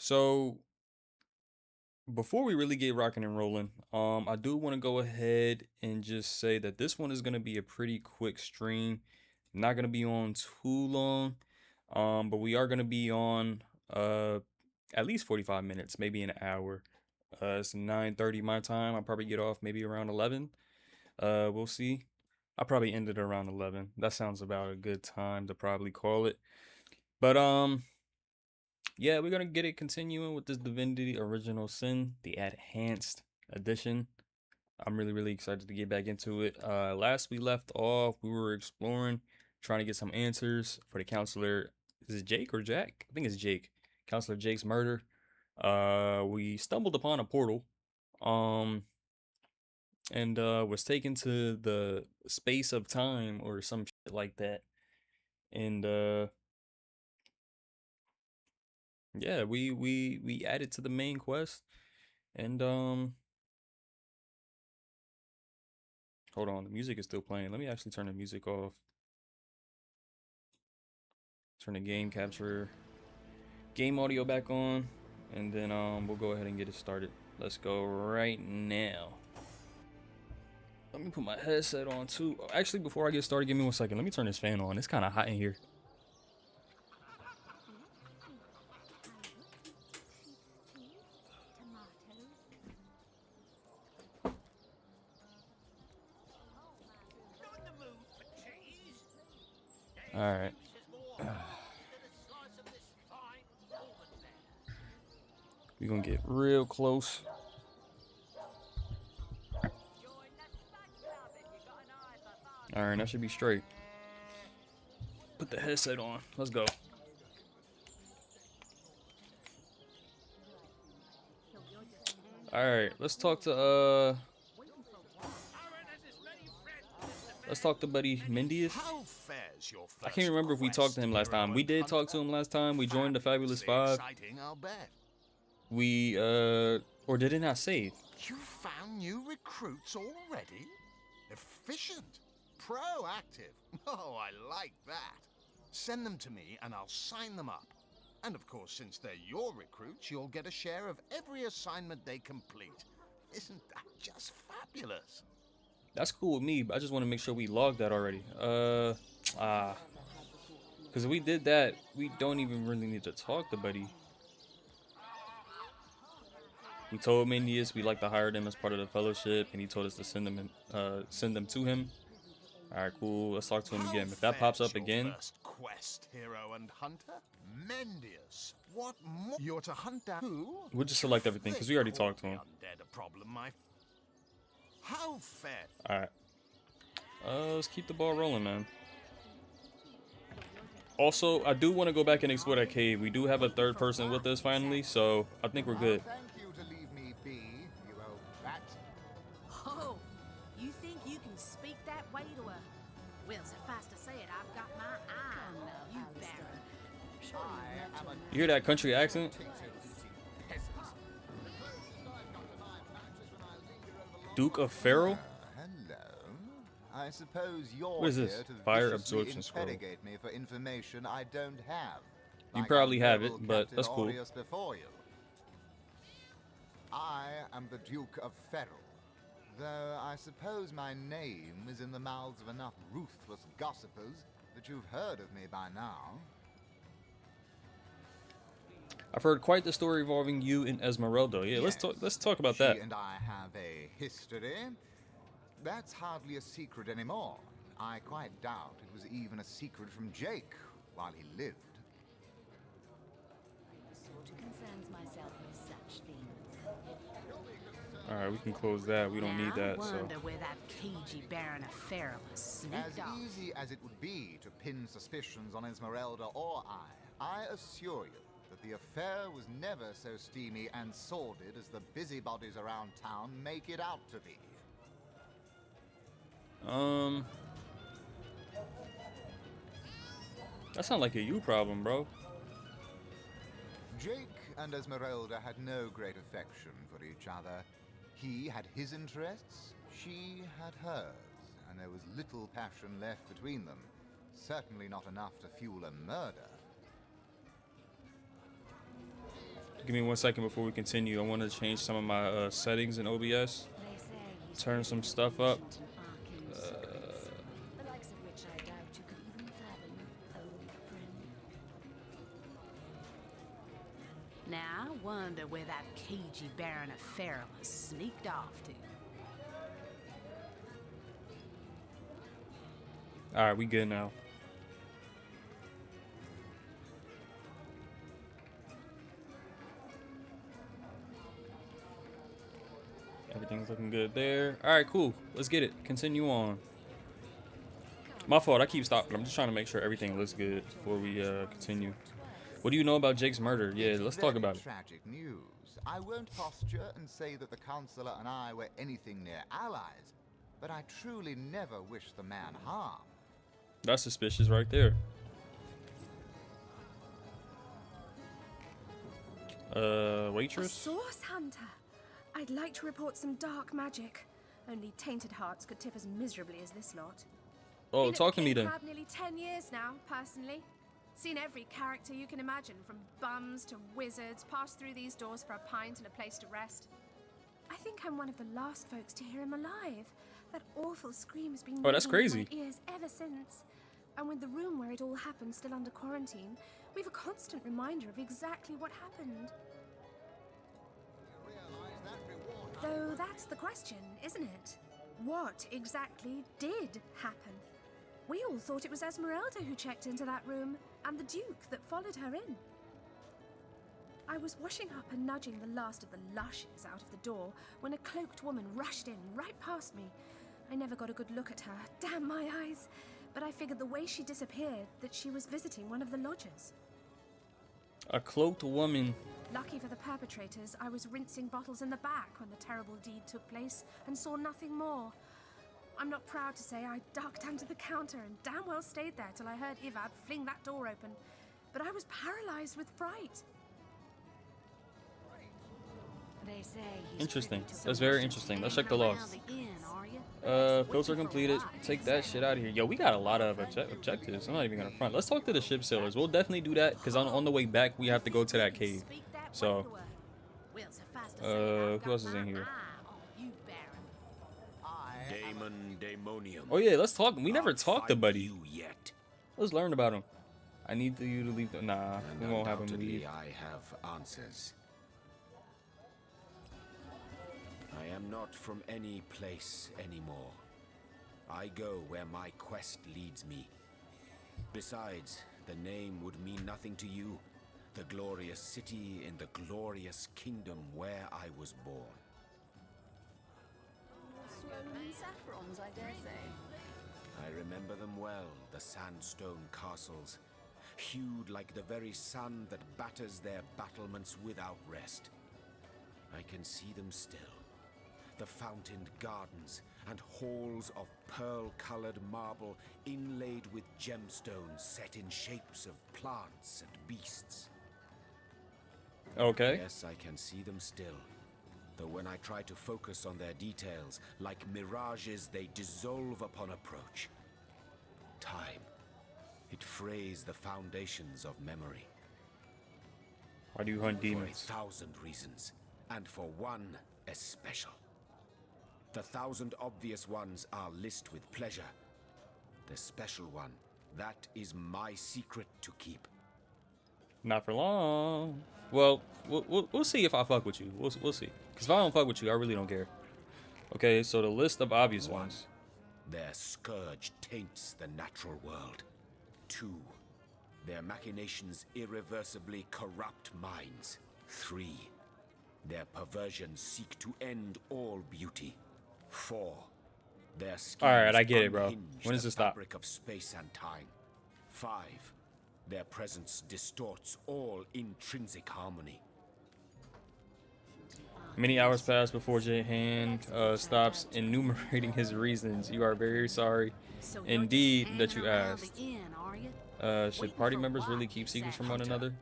So before we really get rocking and rolling, I do want to go ahead and just say that this one is gonna be a pretty quick stream. Not gonna be on too long. But we are gonna be on at least 45 minutes, maybe an hour. It's 9:30 my time. I'll probably get off maybe around 11. We'll see. I'll probably end it around 11. That sounds about a good time to probably call it. But yeah, we're gonna get it continuing with this Divinity Original Sin, the enhanced edition. I'm really excited to get back into it. Last we left off, we were exploring, trying to get some answers for the counselor. Is it Jake or Jack? I think it's Jake. Counselor Jake's murder. We stumbled upon a portal. Um, and was taken to the space of time or some shit like that. And yeah, we added to the main quest. And hold on, the music is still playing. Let me actually turn the music off. Turn the game audio back on, and then we'll go ahead and get it started. Let's go right now. Let me put my headset on too. Actually, before I get started, give me 1 second. Let me turn this fan on. It's kind of hot in here. All right. We're gonna get real close. All right, that should be straight. Put the headset on. Let's go. All right, let's talk to buddy Mendius. I can't remember if we talked to him last time. We did talk to him last time. We joined the Fabulous Five. We or did it not save? You found new recruits already? Efficient, proactive. Oh, I like that. Send them to me and I'll sign them up. And of course, since they're your recruits, you'll get a share of every assignment they complete. Isn't that just fabulous? That's cool with me, but I just want to make sure we logged that already. Because if we did that, we don't even really need to talk to Buddy. We told Mendius we like to hire them as part of the fellowship, and he told us to send them to him. All right, cool. Let's talk to him again. If that pops up again, first quest, hero and hunter, Mendius. What more? You're to hunt down who? we'll just select everything because we already talked to him. Undead a problem, my. How fair? All right. Let's keep the ball rolling, man. Also, I do want to go back and explore that cave. We do have a third person with us finally, so I think we're good. Thank you to leave me be, you old rat. Oh, you think you can speak that way to a... Well, suffice to say it, I've got my eye on you, Baron. You hear that country accent? Duke of Farrell? Hello. I suppose you're What is this? here to Fire viciously absorption scroll. interrogate me for information I don't have. You like probably our have it, noble but Captain that's cool. Aureus before you. I am the Duke of Farrell. Though I suppose my name is in the mouths of enough ruthless gossipers that you've heard of me by now. I've heard quite the story involving you and Esmeralda. Yeah, Yes, let's talk about she that. and I have a history. That's hardly a secret anymore. I quite doubt it was even a secret from Jake while he lived. Sort of concerns myself with such things. All right, we can close that. We don't need that. I So wonder where that cagey Baron of Farrell has As sneaked off. easy as it would be to pin suspicions on Esmeralda or I assure you that the affair was never so steamy and sordid as the busybodies around town make it out to be. that sounds like a you problem, bro. Jake and Esmeralda had no great affection for each other. He had his interests, she had hers, and there was little passion left between them. Certainly not enough to fuel a murder. Give me 1 second before we continue. I want to change some of my settings in OBS. They say he's Turn some very stuff up. ancient and arcane secrets, the likes of which I doubt you could even fathom, old friend. Now I wonder where that cagey Baron of Ferrum has sneaked off to. All right, we good now. Everything's looking good there. All right, cool. Let's get it. Continue on. My fault. I keep stopping. I'm just trying to make sure everything looks good before we continue. What do you know about Jake's murder? Yeah, let's talk about it. Tragic news. I won't posture and say that the counselor and I were anything near allies, but I truly never wish the man harm. That's suspicious right there. A Waitress? source hunter. I'd like to report some dark magic. Only tainted hearts could tip as miserably as this lot. Oh, Been at talk the to me King then. Crab nearly 10 years now, personally. Seen every character you can imagine, from bums to wizards, passed through these doors for a pint and a place to rest. I think I'm one of the last folks to hear him alive. That awful scream has been Oh, that's ringing in crazy. my ears ever since. And with the room where it all happened still under quarantine, we've a constant reminder of exactly what happened. Though that's the question, isn't it? What exactly did happen? We all thought it was Esmeralda who checked into that room, and the Duke that followed her in. I was washing up and nudging the last of the lushes out of the door when a cloaked woman rushed in right past me. I never got a good look at her, damn my eyes, but I figured the way she disappeared that she was visiting one of the lodgers. A cloaked woman. Lucky for the perpetrators, I was rinsing bottles in the back when the terrible deed took place and saw nothing more. I'm not proud to say I ducked under the counter and damn well stayed there till I heard Ivad fling that door open, but I was paralyzed with fright. They say he's Interesting. privy to That's some very legends interesting. Let's hanging check the around logs. the inn, are you? Filter completed. Take that shit out of here. Yo, we got a lot of objectives. I'm not even gonna front. Let's talk to the ship sailors. We'll definitely do that because on the way back we have to go to that cave. So, who else is in here? Damon Daemonium. Oh yeah, let's talk. We never Can't talked to find Buddy. you yet. Let's learn about him. I need you to leave. Nah, we And won't have him undoubtedly leave. I have answers. I am not from any place anymore. I go where my quest leads me. Besides, the name would mean nothing to you. The glorious city in the glorious kingdom where I was born. Swollen saffrons, I dare say. I remember them well, the sandstone castles, hued like the very sun that batters their battlements without rest. I can see them still. The fountained gardens and halls of pearl-colored marble inlaid with gemstones set in shapes of plants and beasts. Okay. Yes, I can see them still. Though when I try to focus on their details, like mirages, they dissolve upon approach. Time. It frays the foundations of memory. Why do you hunt For a demons? 1,000 reasons, and for one especial. The 1,000 obvious ones are list with pleasure. The special one, that is my secret to keep. Not for long. Well, we'll see if I fuck with you. We'll see. Cause if I don't fuck with you, I really don't care. Okay, so the list of obvious ones. Their scourge taints the natural world. 2. Their machinations irreversibly corrupt minds. 3. Their perversions seek to end all beauty. 4. Their schemes Alright, I get it, bro. unhinge When does the it stop? fabric of space and time. 5. Their presence distorts all intrinsic harmony. Many hours pass before Jahan stops enumerating his reasons. You are very sorry indeed that you asked. Should party members really keep secrets from one another?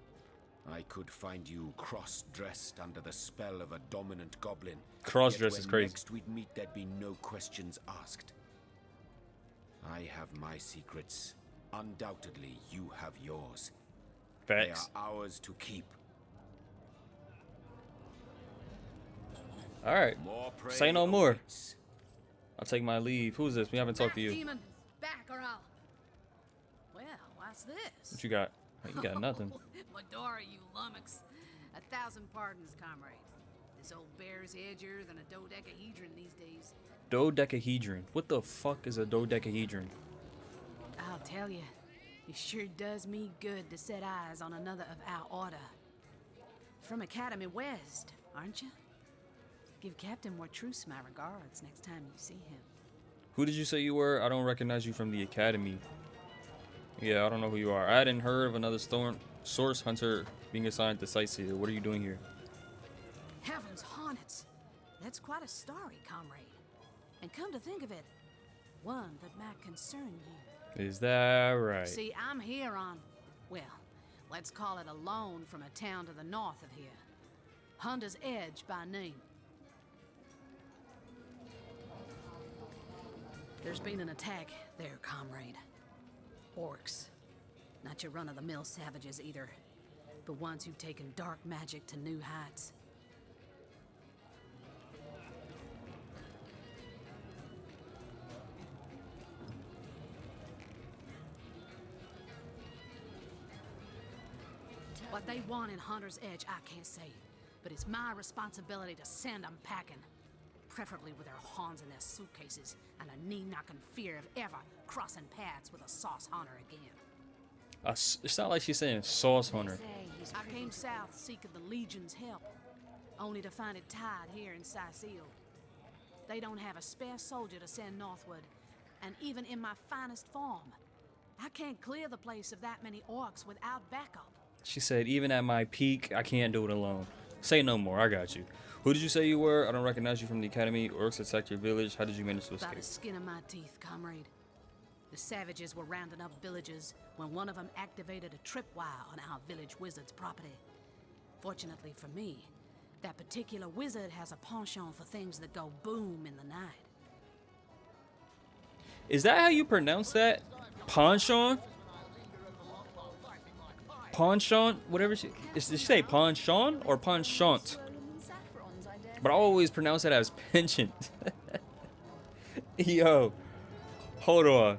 I could find you cross-dressed under the spell of a dominant goblin. Cross-dressed Yet is when crazy. Next we'd meet, there'd be no questions asked. I have my secrets. Undoubtedly, you have yours. Facts. They are ours to keep. All right. More prey Say no more. awaits. I'll take my leave. Who's this? We haven't talked to Back, you. demon. Back or I'll... Well, what's this? What you got? You got nothing. Medora, you lummox. 1,000 pardons, comrade. This old bear's edgier than a dodecahedron these days. Dodecahedron. What the fuck is a dodecahedron? I'll tell you, it sure does me good to set eyes on another of our order. From Academy West, aren't you? Give Captain Mortruce my regards next time you see him. Who did you say you were? I don't recognize you from the academy. Yeah, I don't know who you are. I hadn't heard of another source hunter being assigned to Sightseer. What are you doing here? Heavens hornets! That's quite a story, comrade. And come to think of it, one that might concern you. Is that right? See, I'm here on, well, let's call it a loan from a town to the north of here. Hunter's Edge by name. There's been an attack there, comrade. Orcs. Not your run-of-the-mill savages either, but ones who've taken dark magic to new heights. What they want in Hunter's Edge, I can't say, but it's my responsibility to send them packing. Preferably with their horns in their suitcases and a knee-knocking fear of ever crossing paths with a sauce hunter again. It's not like she's saying sauce hunter. I came south seeking the Legion's help, only to find it tied here in Sicil. They don't have a spare soldier to send northward, and even in my finest form, I can't clear the place of that many orcs without backup. She said, even at my peak, I can't do it alone. Say no more. I got you. Who did you say you were? I don't recognize you from the academy. Orcs attacked your village. How did you manage to By escape? the skin of my teeth, comrade. The savages were rounding up villagers when one of them activated a tripwire on our village wizard's property. Fortunately for me, that particular wizard has a penchant for things that go boom in the night. Is that how you pronounce that? Penchant? Penchant? Whatever she... Did she say penchant or penchant? But I always pronounce it as penchant. Yo. Hold on.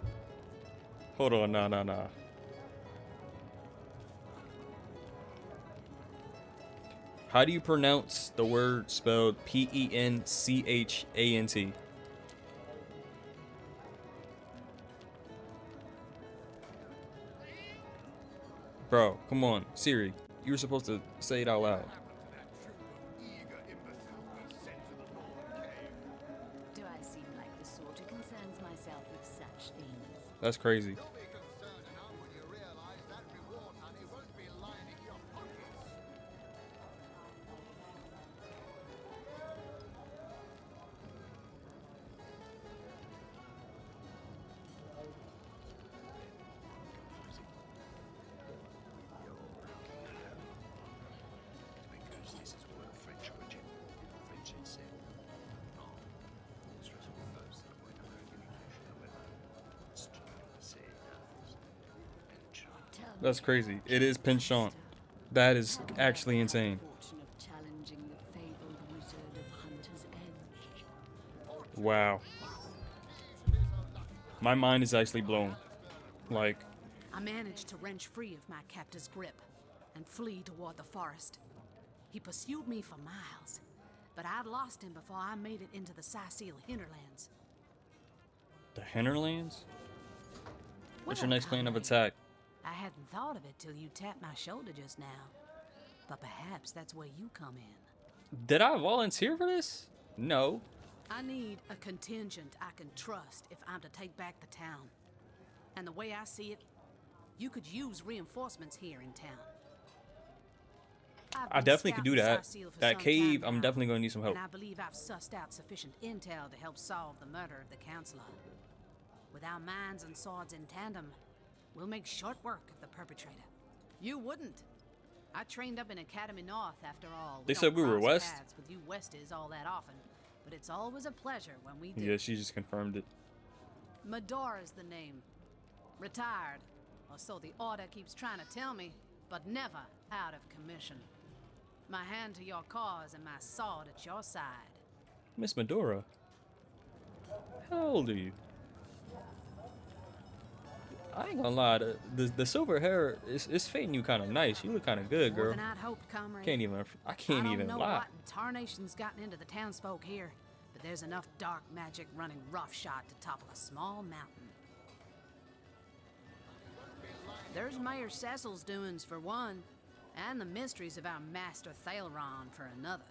Hold on. Nah. How do you pronounce the word spelled Penchant? Bro, come on. Siri, you were supposed to say it out loud. Do I seem like the sort who concerns myself with such things? That's crazy. You'll be concerned enough when you realize that reward money won't be lining your pockets. Because this is what French origin. French itself. No. This was all first that word American English, however. It's true to say that. Tell me, That's crazy. It is penchant. That is actually insane. fortune of challenging the fabled wizard of Hunter's Edge. Wow. My mind is actually blown. Like, I managed to wrench free of my captor's grip and flee toward the forest. He pursued me for miles, but I'd lost him before I made it into the Sicil hinterlands. the Hinterlands? What's your Well, next plan of comrade, attack? I hadn't thought of it till you tapped my shoulder just now. But perhaps that's where you come in. Did I volunteer for this? No. I need a contingent I can trust if I'm to take back the town. And the way I see it, you could use reinforcements here in town. I've I been definitely could do scouting that. Sicil for That some cave, time I'm now, definitely going to need some help. And I believe I've sussed out sufficient intel to help solve the murder of the counselor. With our minds and swords in tandem, we'll make short work of the perpetrator. You wouldn't. I trained up in Academy North, after all. They don't said we were cross west? paths with you Westers all that often, but it's always a pleasure when we do. Yeah, she just confirmed it. Medora's the name. Retired, or so the Order keeps trying to tell me, but never out of commission. My hand to your cause and my sword at your side. Miss Medora. How old are you? I ain't gonna lie, the silver hair is fading you kind of nice. You look kind of good, More girl. than I'd hoped, comrade. I can't I don't even know lie. what in tarnation's gotten into the townsfolk here, but there's enough dark magic running roughshod to topple a small mountain. There's Mayor Cecil's doings for one, and the mysteries of our master Thaleron for another.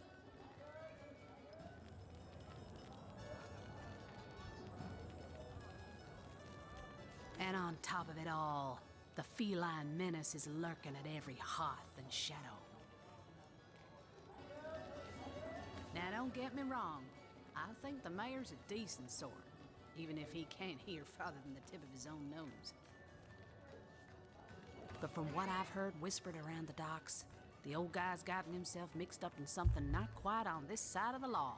And on top of it all, the feline menace is lurking at every hearth and shadow. Now, don't get me wrong. I think the mayor's a decent sort, even if he can't hear farther than the tip of his own nose. But from what I've heard whispered around the docks, the old guy's gotten himself mixed up in something not quite on this side of the law.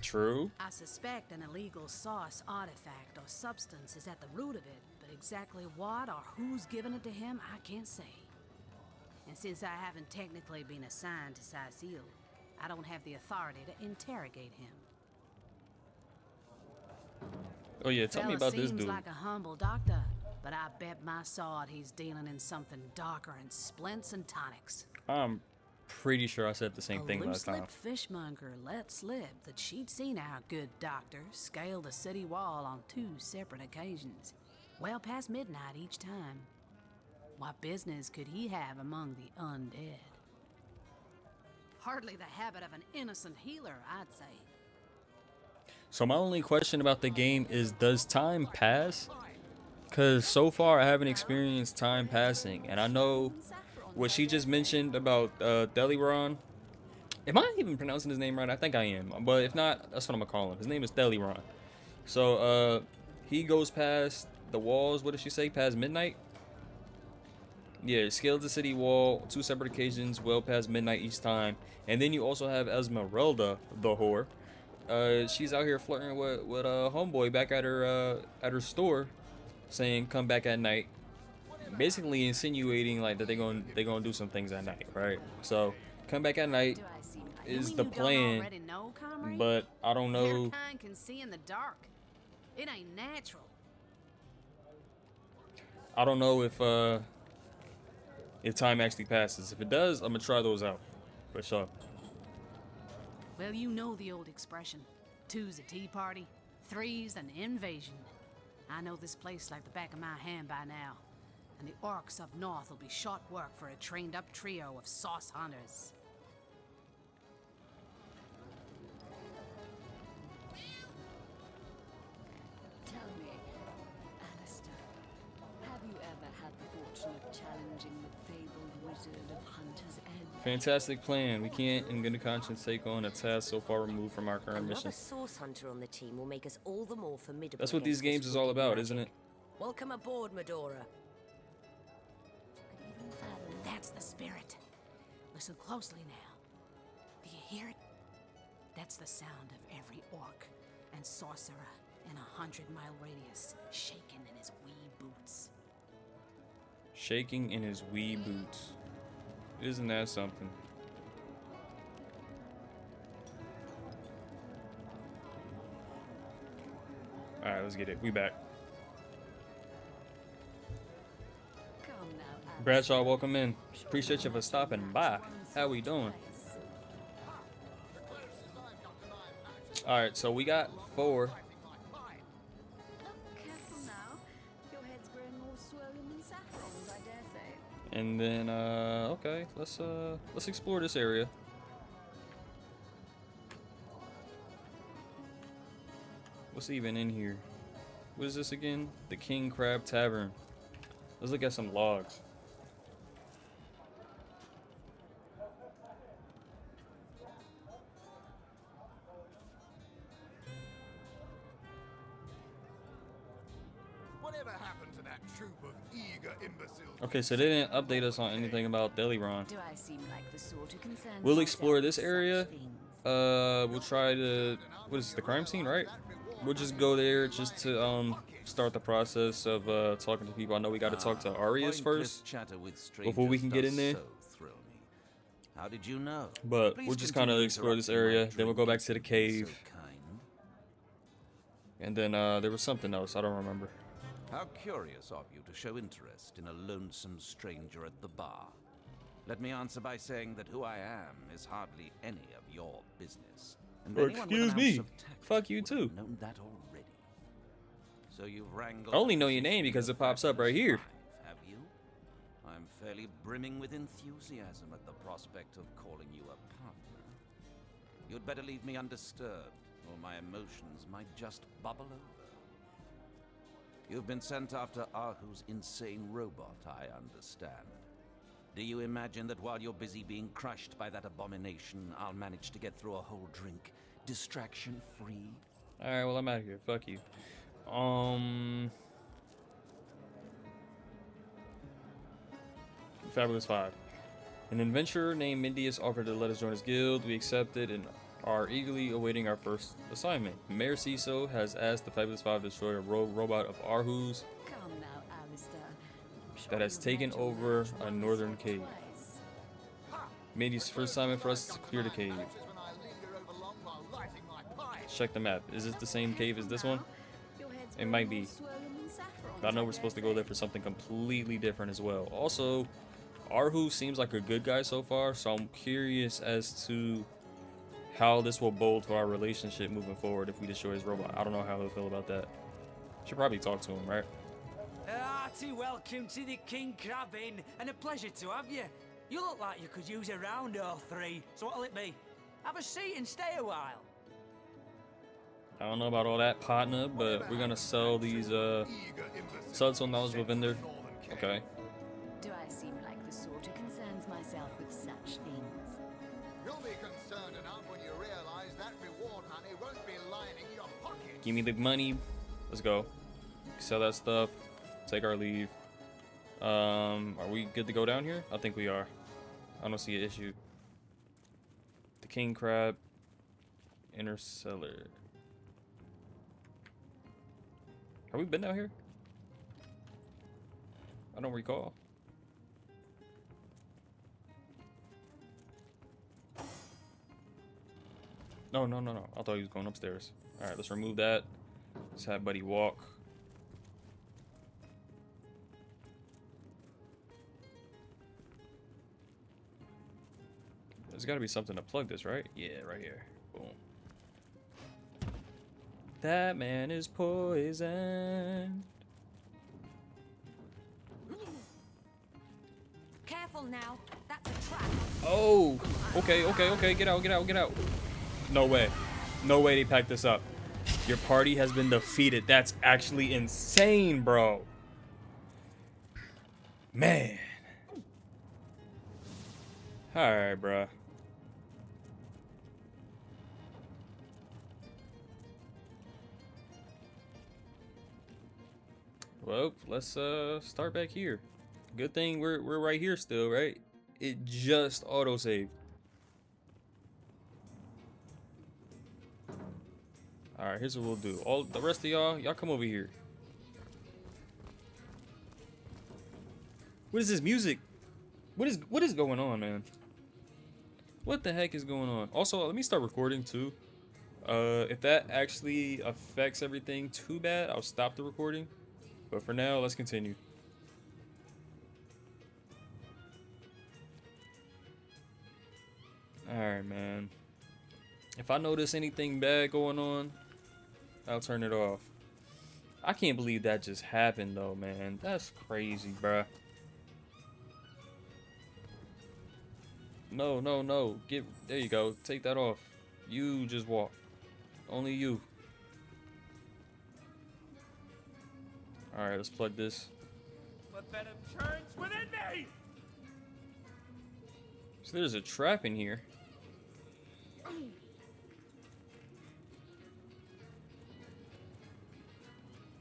True. I suspect an illegal sauce, artifact, or substance is at the root of it, but exactly what or who's given it to him, I can't say. And since I haven't technically been assigned to Cecil, I don't have the authority to interrogate him. Oh yeah, tell me about this Seems dude. like a humble doctor, but I bet my sword he's dealing in something darker in splints and tonics. I'm pretty sure I said the same thing A last time. loose-lipped fishmonger let slip that she'd seen our good doctor scale the city wall on 2 separate occasions, well past midnight each time. What business could he have among the undead? Hardly the habit of an innocent healer, I'd say. So my only question about the game is, does time pass? Because so far I haven't experienced time passing, and I know what she just mentioned about Thaleron. Am I even pronouncing his name right? I think I am, but if not, that's what I'm gonna call him. His name is Thaleron. So he goes past the walls. What did she say? Past midnight? Yeah, scaled the city wall 2 separate occasions, well past midnight each time. And then you also have Esmeralda, the whore. She's out here flirting with a homeboy back at her store, saying come back at night, basically insinuating like that they gonna do some things at night, right? So come back at night is the plan, but I don't Their know. kind can see in the dark. It ain't natural. I don't know if time actually passes. If it does, I'm gonna try those out for sure. Well, you know the old expression. 2's a tea party, 3's an invasion. I know this place like the back of my hand by now. And the orcs up north will be short work for a trained-up trio of sauce hunters. Tell me, Alistair, have you ever had the fortune of challenging the fabled wizard of Hunter's End? Fantastic plan. We can't, in good conscience, take on a task so far removed from our current mission. Another source hunter on the team will make us all the more formidable. That's what these against games this is all wicked about, magic. isn't it? Welcome aboard, Medora. That's the spirit. Listen closely now. Do you hear it? That's the sound of every orc and sorcerer in a 100-mile radius, shaking in his wee boots. Shaking in his wee boots. Isn't that something? Alright, let's get it. We back. Come now, Alistair. Bradshaw, welcome in. Appreciate you for stopping by. How we doing? Alright, so we got 4. Oh, careful now. Your head's growing more swollen than saffron's, I dare say. And then okay, let's explore this area. What's even in here? What is this again? The King Crab Tavern. Let's look at some logs. Whatever happened to that troop of eager imbeciles? Okay, so they didn't update us on anything about Deliron. Do I seem like the sort who concerns We'll myself explore with this such area. things? We'll try to, what is this, the crime scene, right? We'll just go there just to start the process of talking to people. I know we got to talk to Arias first before we can get in there. How did you know? But Please we'll just kind of continue explore this interrupting my area. Then we'll go back to the drink. cave. So kind. And then there was something else. I don't remember. How curious of you to show interest in a lonesome stranger at the bar. Let me answer by saying that who I am is hardly any of your business. And Or anyone with excuse an ounce me. of tact Fuck you would too. have known that already. So you've wrangled. I only a know your name position because in it pops up right Fabulous here. Five, have you? I'm fairly brimming with enthusiasm at the prospect of calling you a partner. You'd better leave me undisturbed, or my emotions might just bubble over. You've been sent after Ahu's insane robot, I understand. Do you imagine that while you're busy being crushed by that abomination, I'll manage to get through a whole drink, distraction-free? Alright, well, I'm out of here. Fuck you. Fabulous 5. An adventurer named Mindius offered to let us join his guild. We accepted and are eagerly awaiting our first assignment. Mayor Ciso has asked the Fabulous 5 to destroy a rogue robot of Arhu's Come now, Alistair. I'm sure that has you've taken met your over match a once northern or cave. twice. Mindius' first assignment for us is to clear the cave. Let's check the map. Is this the same cave as this one? Your head's It might growing be. more swollen than saffron, I know I we're supposed to dare go there say. for something completely different as well. Also, Arhu seems like a good guy so far, so I'm curious as to how this will bode for our relationship moving forward if we destroy his robot. I don't know how he'll feel about that. Should probably talk to him, right? Hearty welcome to the King Crab Inn, and a pleasure to have you. You look like you could use a round or three, so what'll it be? Have a seat and stay a while. I don't know about all that, partner, but we're gonna sell these sell some knowledge within there. Okay. Do I seem like the sort who concerns myself with such things? You'll be concerned enough when you realize that reward money won't be lining your pockets. Give me the money. Let's go. Sell that stuff. Take our leave. Are we good to go down here? I think we are. I don't see an issue. The king crab. Inner cellar. Have we been down here? I don't recall. No, no, no, no. I thought he was going upstairs. Alright, let's remove that. Let's have Buddy walk. There's gotta be something to plug this, right? Yeah, right here. Boom. That man is poison. Careful now. That's a trap. Oh! Okay, okay, okay. Get out, get out, get out. No way. No way they packed this up. Your party has been defeated. That's actually insane, bro. Man. Alright, bro. Well, let's start back here. Good thing we're right here still, right? It just autosaved. Alright, here's what we'll do. All the rest of y'all come over here. What is this music? What is going on, man? What the heck is going on? Also, let me start recording too. If that actually affects everything too bad, I'll stop the recording. But for now, let's continue. Alright, man. If I notice anything bad going on, I'll turn it off. I can't believe that just happened, though, man. That's crazy, bruh. No, no, no. There you go. Take that off. You just walk. Only you. Alright, let's plug this. But venom churns within me! So there's a trap in here.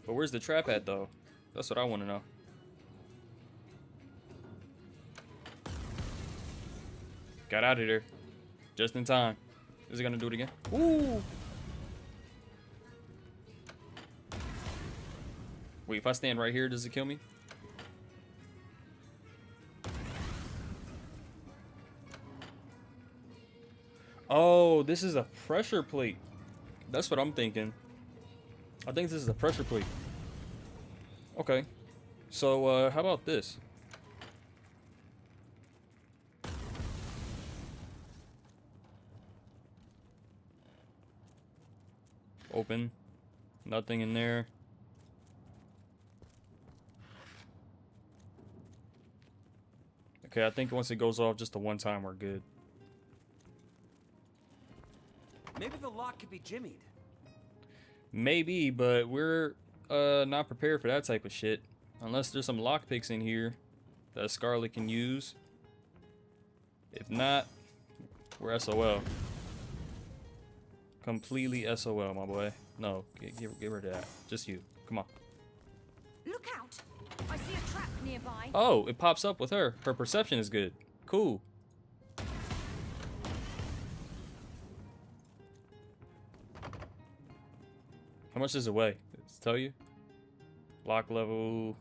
But where's the trap at, though? That's what I want to know. Got out of there. Just in time. Is it gonna do it again? Ooh! Wait, if I stand right here, does it kill me? Oh, this is a pressure plate. That's what I'm thinking. I think this is a pressure plate. Okay. So, how about this? Open. Nothing in there. Okay, I think once it goes off just the one time, we're good. Maybe the lock could be jimmied. Maybe, but we're not prepared for that type of shit. Unless there's some lockpicks in here that Scarlet can use. If not, we're SOL. Completely SOL, my boy. No, get rid of that. Just you. Come on. Look out! I see a trap nearby. Oh, it pops up with her. Her perception is good. Cool. How much does it weigh? Let's tell you. Lock level.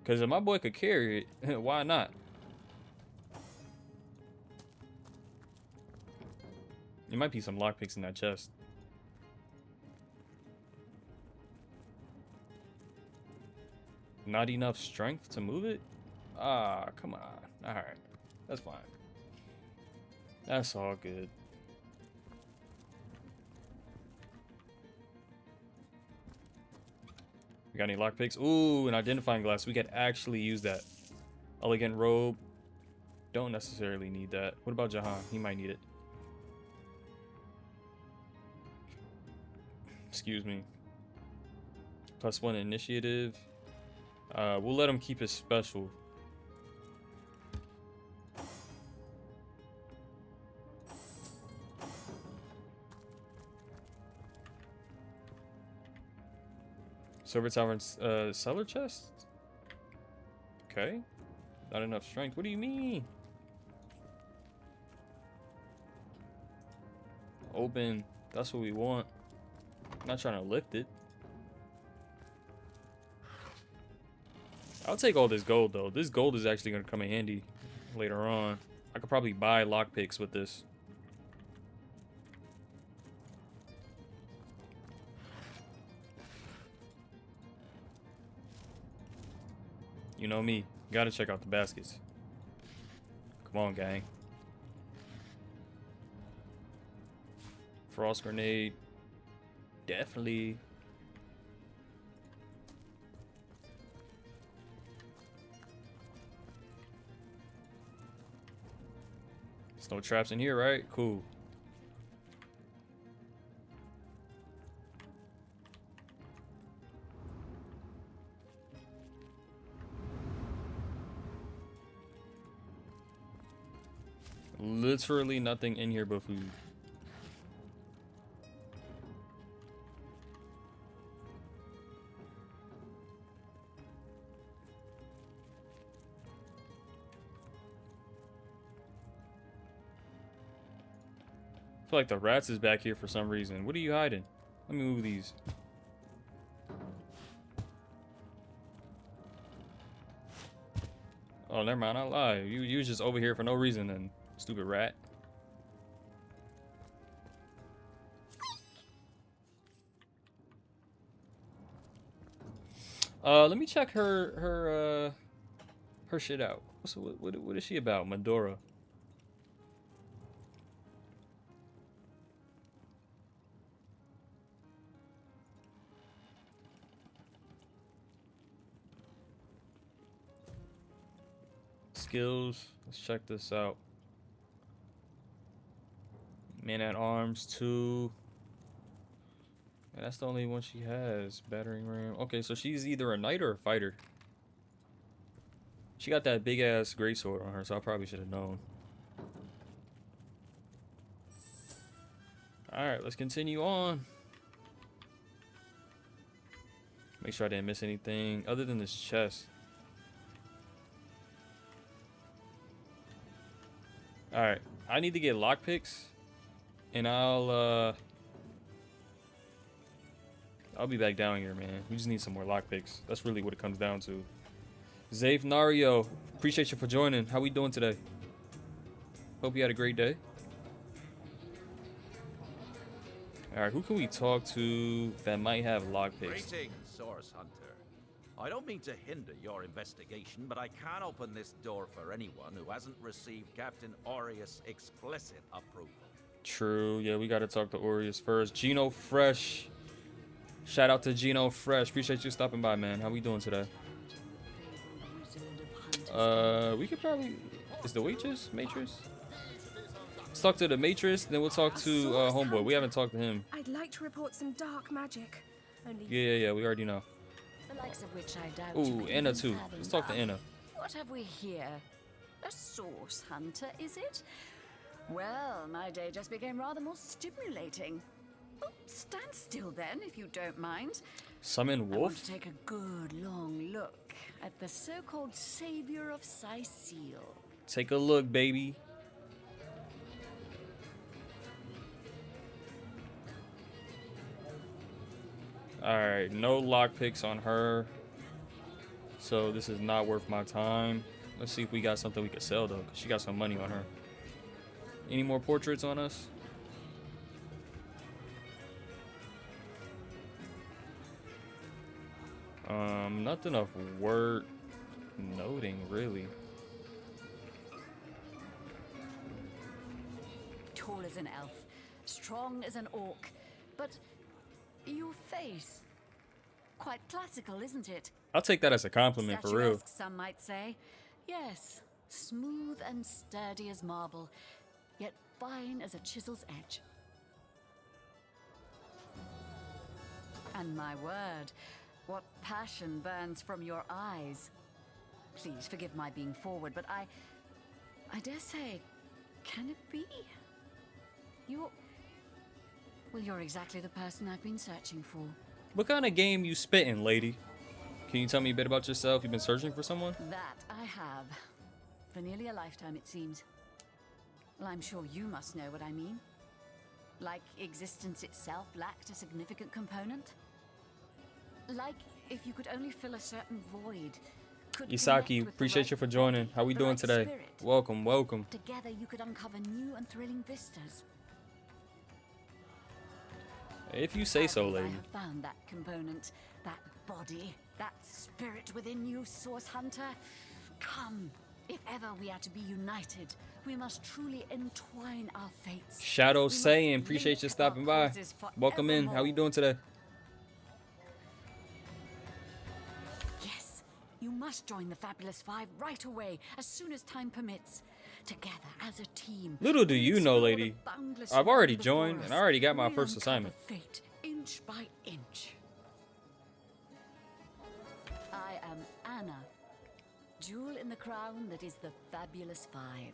Because if my boy could carry it, why not? There might be some lockpicks in that chest. Not enough strength to move it? Ah, come on. Alright. That's fine. That's all good. We got any lockpicks? Ooh, an identifying glass. We could actually use that. Elegant robe. Don't necessarily need that. What about Jahan? He might need it. Excuse me. +1 initiative. We'll let him keep his special. Silver Tavern's cellar chest? Okay. Not enough strength. What do you mean? Open. That's what we want. Not trying to lift it. I'll take all this gold though. This gold is actually going to come in handy later on. I could probably buy lockpicks with this. You know me. Gotta check out the baskets. Come on, gang. Frost grenade. Definitely. There's no traps in here, right? Cool. Literally nothing in here but food. I feel like the rats is back here for some reason. What are you hiding? Let me move these. Oh, never mind. I lied. You was just over here for no reason then, stupid rat. Let me check her shit out. What is she about? Medora. Skills. Let's check this out. Man at arms 2. And that's the only one she has. Battering ram. Okay, so she's either a knight or a fighter. She got that big ass greatsword on her, so I probably should have known. Alright, let's continue on. Make sure I didn't miss anything other than this chest. Alright, I need to get lockpicks, and I'll be back down here, man. We just need some more lockpicks. That's really what it comes down to. Zafe Nario, appreciate you for joining. How we doing today? Hope you had a great day. All right, who can we talk to that might have lockpicks? Greetings, Source Hunter. I don't mean to hinder your investigation, but I can't open this door for anyone who hasn't received Captain Aureus' explicit approval. True. Yeah, we got to talk to Aureus first. Gino Fresh. Shout out to Gino Fresh. Appreciate you stopping by, man. How we doing today? We could probably... Is the waitress? Matrix? Let's talk to the Matrix, then we'll talk to Homeboy. We haven't talked to him. I'd like to report some dark magic. Only Yeah, we already know. The likes of which I doubt. Ooh, Anna too. Let's talk to Anna. What have we here? A source hunter, is it? Well, my day just became rather more stimulating. Oh, stand still then, if you don't mind. Summon I want Wolf? to take a good long look at the so-called savior of Cyseal. Take a look, baby. Alright, no lockpicks on her. So this is not worth my time. Let's see if we got something we could sell though, because she got some money on her. Any more portraits on us? Nothing of worth noting, really. Tall as an elf, strong as an orc, but your face, quite classical, isn't it? I'll take that as a compliment, for real. Statuesque, some might say. Yes, smooth and sturdy as marble, yet fine as a chisel's edge. And my word, what passion burns from your eyes. Please forgive my being forward, but I dare say, can it be? You're exactly the person I've been searching for. What kind of game you spitting, lady? Can you tell me a bit about yourself? You've been searching for someone? That I have. For nearly a lifetime, it seems. Well, I'm sure you must know what I mean. Like existence itself lacked a significant component. Like if you could only fill a certain void. Isaki, appreciate you for joining. How we doing today? Welcome, welcome. Together you could uncover new and thrilling vistas. If you say so, I lady. have found that component, that body, that spirit within you, Source Hunter. Come, if ever we are to be united, we must truly entwine our fates. Shadow saying, appreciate you stopping by. Welcome in. How you doing today? Yes, you must join the Fabulous Five right away, as soon as time permits. Together as a team. Little do you know, lady, I've already joined and I already got my first assignment. Fate, inch by inch. I am Anna, jewel in the crown that is the Fabulous Five.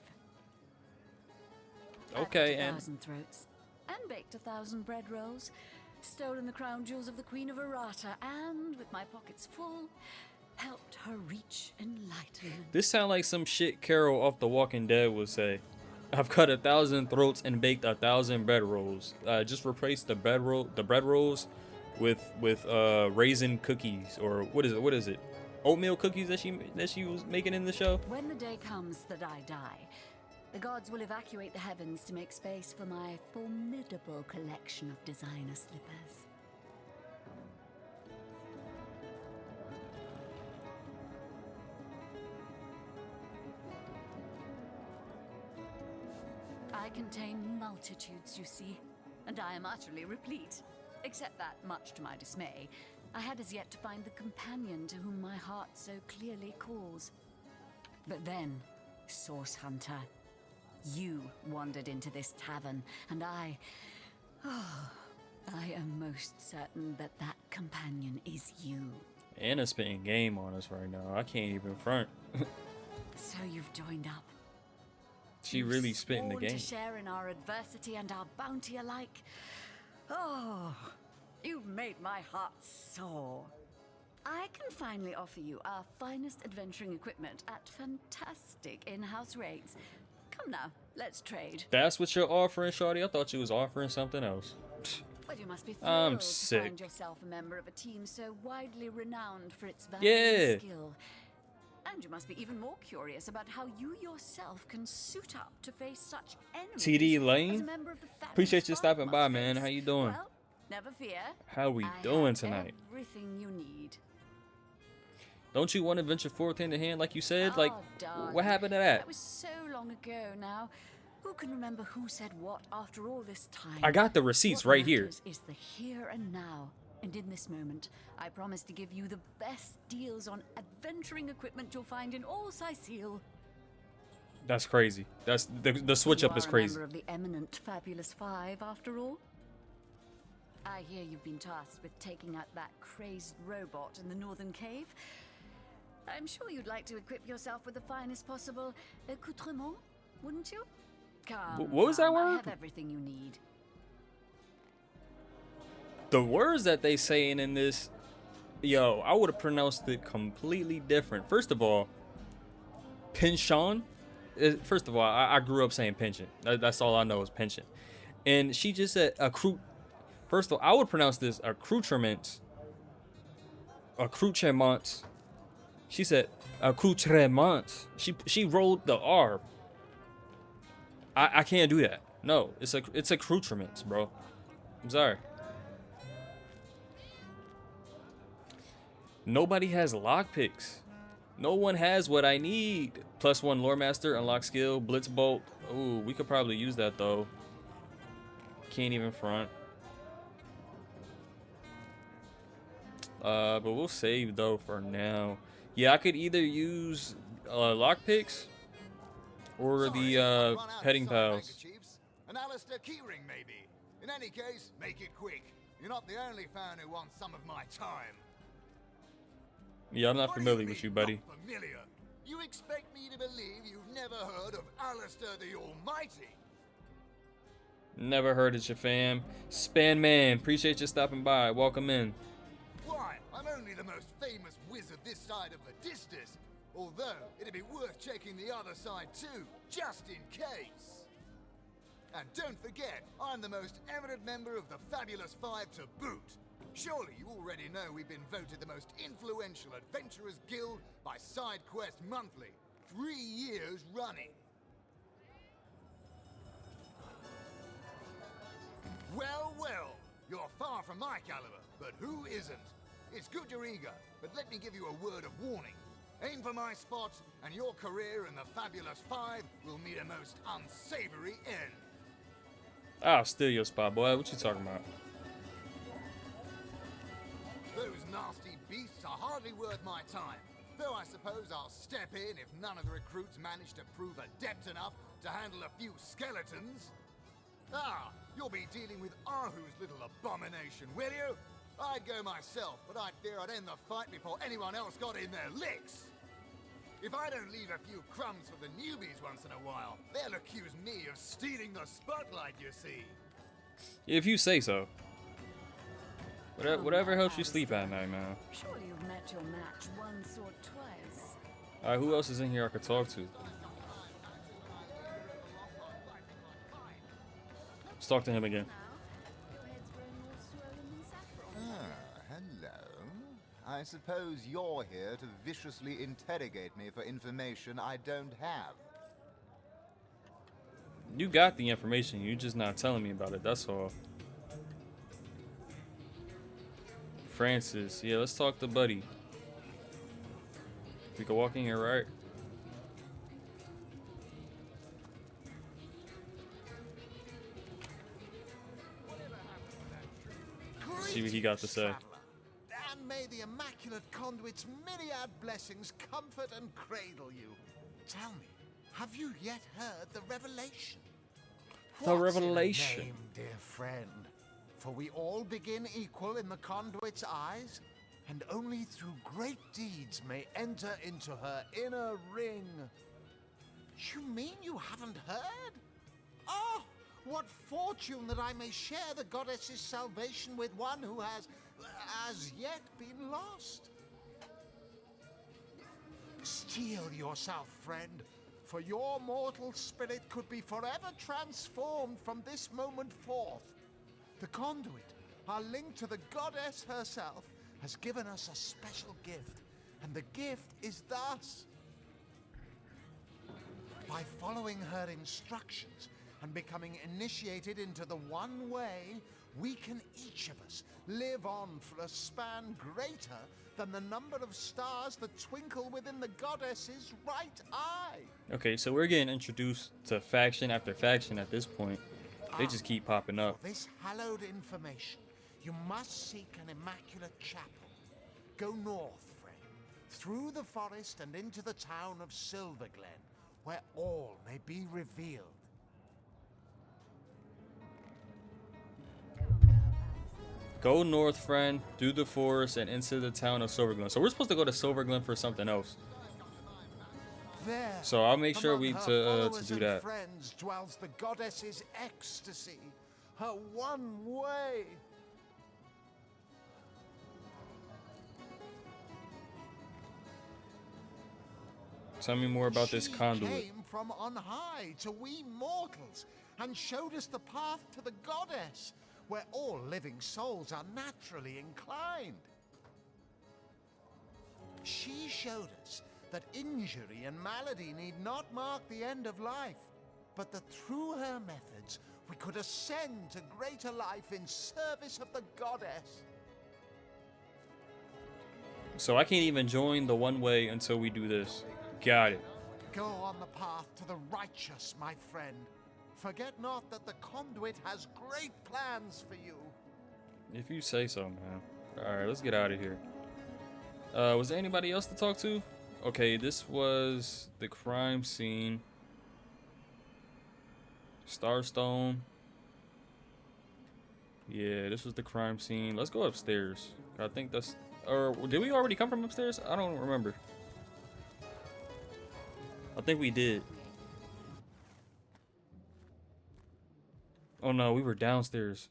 Okay, I've cut and 1,000 throats and baked 1,000 bread rolls, stolen the crown jewels of the Queen of Errata, and with my pockets full, helped her reach enlightenment. this sound like some shit Carol off The Walking Dead would say. I've cut 1,000 throats and baked 1,000 bread rolls. Just replace the bread rolls with raisin cookies, or what is it? Oatmeal cookies that she was making in the show. When the day comes that I die, the gods will evacuate the heavens to make space for my formidable collection of designer slippers. I contain multitudes, you see, and I am utterly replete. Except that, much to my dismay, I had as yet to find the companion to whom my heart so clearly calls. But then, Source Hunter, you wandered into this tavern, and I am most certain that that companion is you. Anna's spitting game on us right now. I can't even front. So you've joined up. She really spitting the Sworn game. to share in our adversity and our bounty alike. Oh, you've made my heart soar. I can finally offer you our finest adventuring equipment at fantastic in-house rates. Come now, let's trade. That's what you're offering, shawty? I thought you was offering something else. Well, you must be I'm thrilled to sick. find yourself a member of a team so widely renowned for its value Yeah. and skill. And you must be even more curious about how you yourself can suit up to face such enemies. TD as a Lane? member of the Fabulous Appreciate you Five stopping by, must man. face. How you doing? Well, Never fear. How we I doing have tonight? everything you need. Don't you want to venture forth hand to hand like you said? Like, Oh, darling. what happened to that? That was so long ago now. Who can remember who said what after all this time? I got the receipts What right here. matters is the here and now. And in this moment, I promise to give you the best deals on adventuring equipment you'll find in all Sicile. That's crazy. That's the switch up is You are a crazy. member of the eminent Fabulous Five, after all. I hear you've been tasked with taking out that crazed robot in the northern cave. I'm sure you'd like to equip yourself with the finest possible accoutrement, wouldn't you? Come, What was that come, I word? have everything you need. The words that they saying in this, yo, I would have pronounced it completely different. First of all, pension. First of all, I grew up saying pension. That's all I know is pension. And she just said accrue. First of all, I would pronounce this accoutrements. Accoutrements. She said accoutrements. She rolled the R. I can't do that. No, it's accoutrements, bro. I'm sorry. Nobody has lockpicks. No one has what I need. +1 lore master, unlock skill, blitz bolt. Ooh, we could probably use that though. Can't even front. But we'll save though for now. Yeah, I could either use lockpicks or Sorry, the I've run out petting of pals. handkerchiefs. An Alistair keyring, maybe. In any case, make it quick. You're not the only fan who wants some of my time. Yeah, I'm not What do familiar you with mean, you, buddy. not familiar? You expect me to believe you've never heard of Alistair the Almighty? Never heard of your fam. Span Man, appreciate you stopping by. Welcome in. Why, I'm only the most famous wizard this side of the distance. Although, it'd be worth checking the other side too, just in case. And don't forget, I'm the most eminent member of the Fabulous Five to boot. Surely you already know we've been voted the most influential adventurers guild by SideQuest Monthly, 3 years running. Well, well, you're far from my caliber, but who isn't? It's good you're eager, but let me give you a word of warning. Aim for my spot, and your career in the Fabulous Five will meet a most unsavory end. I'll steal your spot, boy. What you talking about? Those nasty beasts are hardly worth my time. Though I suppose I'll step in if none of the recruits manage to prove adept enough to handle a few skeletons. Ah, you'll be dealing with Ahu's little abomination, will you? I'd go myself, but I'd fear I'd end the fight before anyone else got in their licks. If I don't leave a few crumbs for the newbies once in a while, they'll accuse me of stealing the spotlight, you see. If you say so. Whatever now, helps you sleep Alistair. at night, man. Surely you've met your match once or twice. Alright, who else is in here I could talk to? Let's talk to him again. Hello. I suppose you're here to viciously interrogate me for information I don't have. You got the information, you're just not telling me about it, that's all. Francis, yeah, let's talk to Buddy. We can walk in here, right? See what he got to say. Traveler, and may the Immaculate Conduit's myriad blessings comfort and cradle you. Tell me, have you yet heard the revelation? The What's in a revelation. name, dear friend? For we all begin equal in the Conduit's eyes, and only through great deeds may enter into her inner ring. You mean you haven't heard? Oh, what fortune that I may share the goddess's salvation with one who has, as yet, been lost. Steel yourself, friend, for your mortal spirit could be forever transformed from this moment forth. The conduit, our link to the goddess herself, has given us a special gift, and the gift is thus. By following her instructions, and becoming initiated into the one way, we can each of us live on for a span greater than the number of stars that twinkle within the goddess's right eye. Okay, so we're getting introduced to faction after faction at this point. They just keep popping up. For this hallowed information, you must seek an immaculate chapel. Go north, friend, through the forest and into the town of Silverglen, where all may be revealed. Go north, friend, through the forest and into the town of Silverglen. So we're supposed to go to Silverglen for something else. There, So I'll make sure among her to followers do and that. friends dwells the goddess's ecstasy, her one way. Tell me more about this conduit. She came from on high to we mortals and showed us the path to the goddess, where all living souls are naturally inclined. She showed us that injury and malady need not mark the end of life, but that through her methods we could ascend to greater life in service of the goddess. So I can't even join the one way until we do this. Got it. Go on the path to the righteous, my friend. Forget not that the conduit has great plans for you. If you say so, man. Alright, let's get out of here. Was there anybody else to talk to? Okay, this was the crime scene. Starstone. Yeah, this was the crime scene. Let's go upstairs. I think that's... Or did we already come from upstairs? I don't remember. I think we did. Oh no, we were downstairs.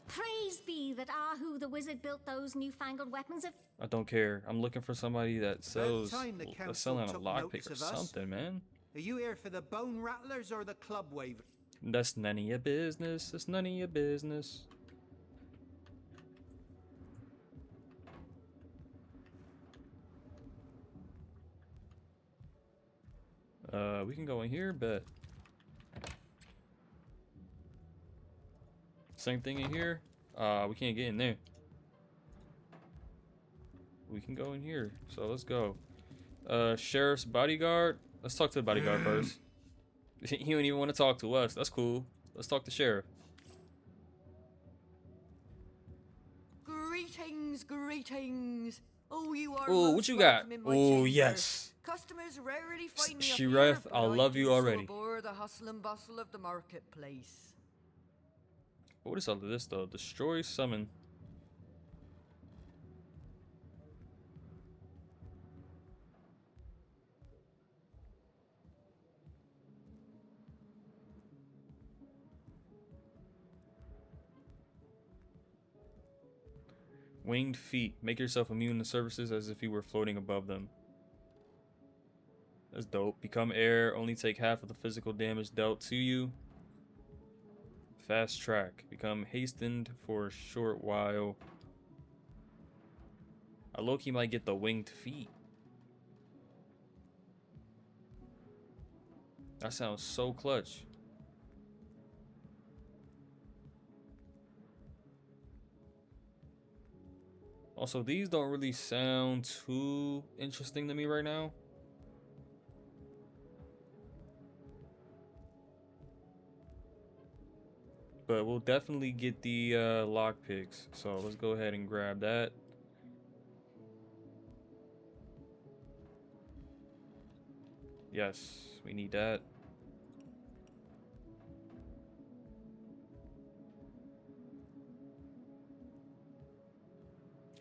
Praise be that Ahu the wizard built those newfangled weapons of... I don't care. I'm looking for somebody that sells... time the that's council selling a took lockpick notice or of us. something, man. Are you here for the bone rattlers or the club wavers? That's none of your business. It's none of your business. We can go in here, but same thing in here. We can't get in there. We can go in here, so let's go. Sheriff's bodyguard. Let's talk to the bodyguard first. He don't even want to talk to us. That's cool. Let's talk to sheriff. Greetings, greetings. Oh, you are. Oh, most what you got? welcome in my Oh, chamber. yes. Customers rarely find me up Sheriff, here, I but love do you so already. abhor the hustle and bustle of the marketplace. What is all of this though? Destroy summon. Winged feet. Make yourself immune to services as if you were floating above them. That's dope. Become air. Only take half of the physical damage dealt to you. Fast track. Become hastened for a short while. I low-key might get the winged feet. That sounds so clutch. Also, these don't really sound too interesting to me right now. But we'll definitely get the lockpicks. So let's go ahead and grab that. Yes, we need that.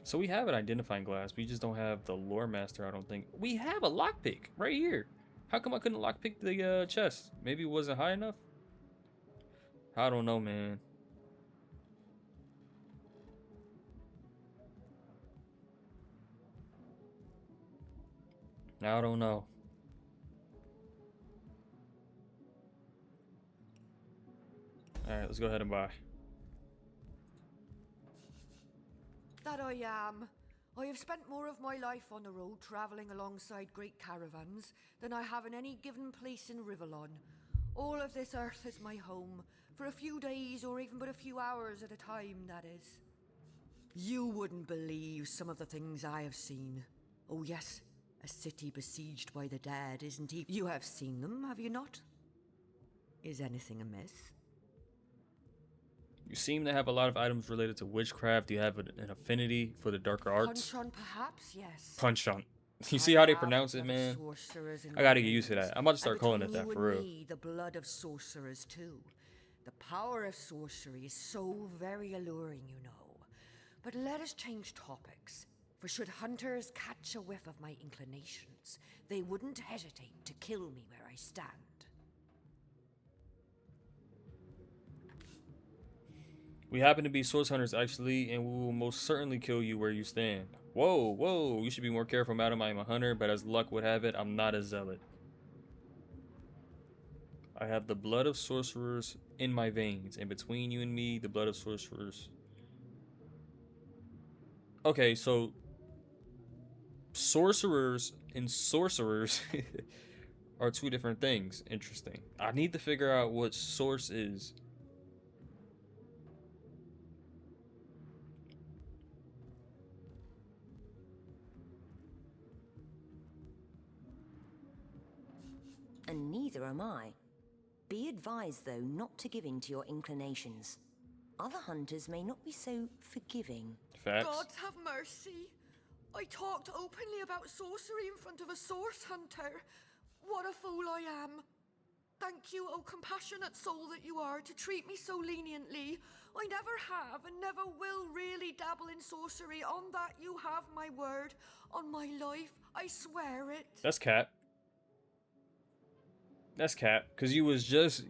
So we have an identifying glass. We just don't have the lore master, I don't think. We have a lockpick right here. How come I couldn't lockpick the chest? Maybe it wasn't high enough? I don't know, man. I don't know. Alright, let's go ahead and buy. That I am. I have spent more of my life on the road travelling alongside great caravans than I have in any given place in Rivellon. All of this earth is my home, for a few days or even but a few hours at a time, that is. You wouldn't believe some of the things I have seen. Oh yes, a city besieged by the dead, isn't he? You have seen them, have you not? Is anything amiss? You seem to have a lot of items related to witchcraft. Do you have an affinity for the darker arts? Punch on, perhaps, yes. Punch on. You I see how they have pronounce it, blood of man? sorcerers in I gotta my get used to veins, that. I'm about to start and calling it between that you for and real. me, the blood of sorcerers too. The power of sorcery is so very alluring, you know. But let us change topics. For should hunters catch a whiff of my inclinations, they wouldn't hesitate to kill me where I stand. We happen to be source hunters, actually, and we will most certainly kill you where you stand. Whoa, whoa, you should be more careful, madam. I am a hunter, but as luck would have it, I'm not a zealot. I have the blood of sorcerers in my veins, and between you and me, the blood of sorcerers. Okay, so sorcerers and sorcerers are two different things. Interesting. I need to figure out what source is. And neither am I. Be advised, though, not to give in to your inclinations. Other hunters may not be so forgiving. Facts. God have mercy. I talked openly about sorcery in front of a source hunter. What a fool I am. Thank you, O compassionate soul that you are, to treat me so leniently. I never have and never will really dabble in sorcery. On that you have my word. On my life, I swear it. That's cap. That's cap. Cause you was just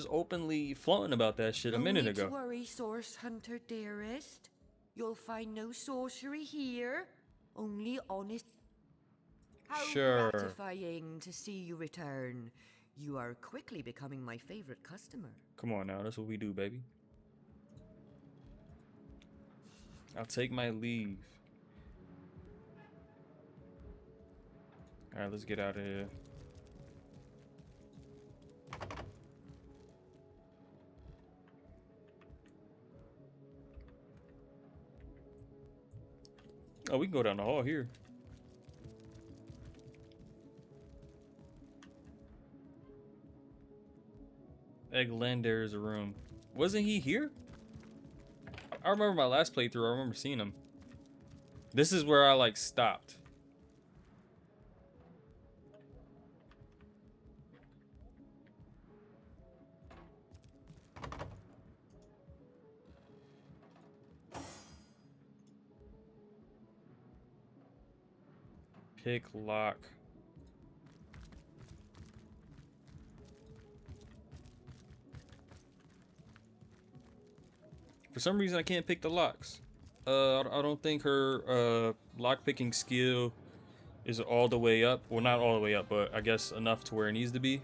openly flaunting about that shit a minute ago. No need to worry, source hunter dearest. You'll find no sorcery here. Only honest. How Sure. gratifying to see you return. You are quickly becoming my favorite customer. Come on now, that's what we do, baby. I'll take my leave. Alright, let's get out of here. Oh, we can go down the hall here. Egglander's room. Wasn't he here? I remember my last playthrough. I remember seeing him. This is where I like stopped. Pick lock. For some reason, I can't pick the locks. I don't think her lock picking skill is all the way up. Well, not all the way up, but I guess enough to where it needs to be.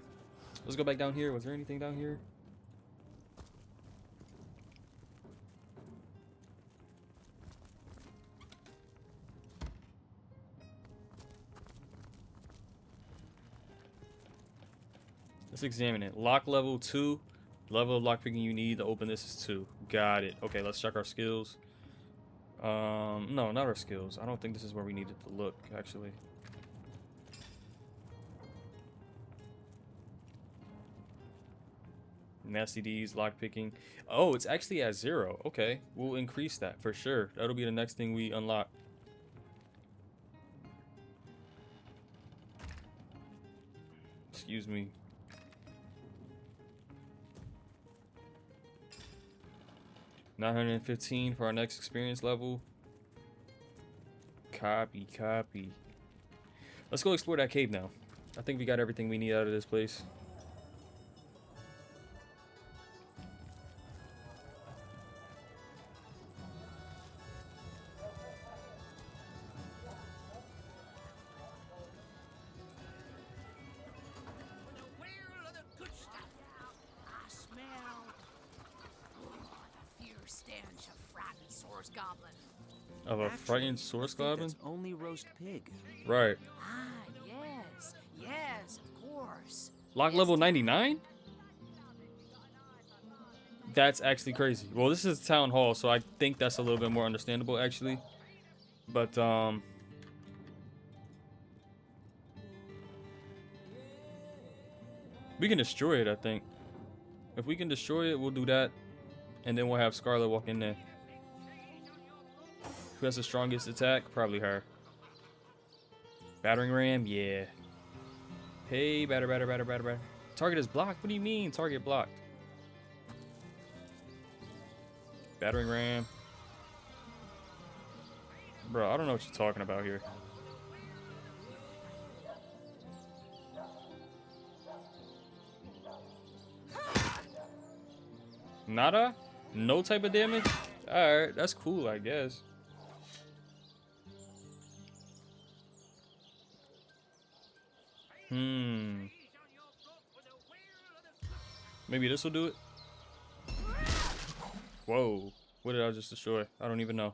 Let's go back down here. Was there anything down here? Let's examine it. Lock level 2. Level of lockpicking you need to open this is 2. Got it. Okay, let's check our skills. No, not our skills. I don't think this is where we needed to look, actually. Nasty D's, lockpicking. Oh, it's actually at 0. Okay, we'll increase that for sure. That'll be the next thing we unlock. Excuse me. $915 for our next experience level. Copy, copy. Let's go explore that cave now. I think we got everything we need out of this place. Of a frightened source goblin? That's only roast pig. Right. Ah, yes. Yes, of course. Lock level 99? That's actually crazy. Well, this is town hall, so I think that's a little bit more understandable, actually. But, we can destroy it, I think. If we can destroy it, we'll do that. And then we'll have Scarlet walk in there. Who has the strongest attack? Probably her. Battering ram? Yeah. Hey, batter. Target is blocked? What do you mean, target blocked? Battering ram. Bro, I don't know what you're talking about here. Nada? No type of damage? Alright, that's cool, I guess. Maybe this will do it? Whoa. What did I just destroy? I don't even know.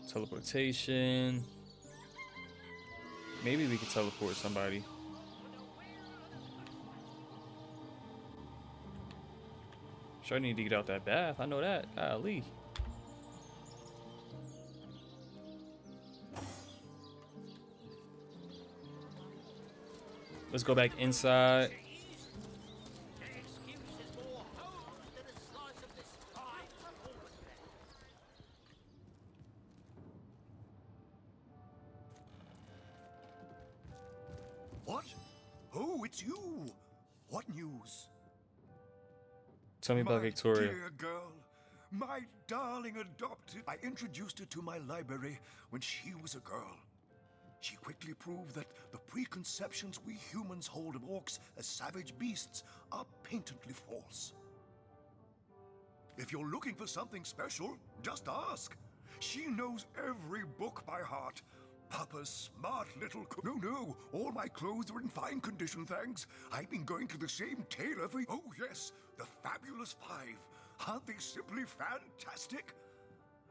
Teleportation. Maybe we could teleport somebody. Sure, I need to get out that bath. I know that. Golly. Let's go back inside. What? Oh, it's you. What news? Tell me about Victoria. Dear girl, my darling adopted. I introduced her to my library when she was a girl. She quickly proved that the preconceptions we humans hold of orcs as savage beasts are patently false. If you're looking for something special, just ask. She knows every book by heart. Papa's smart little No, all my clothes are in fine condition, thanks. I've been going to the same tailor for... Oh, yes, the Fabulous Five. Aren't they simply fantastic?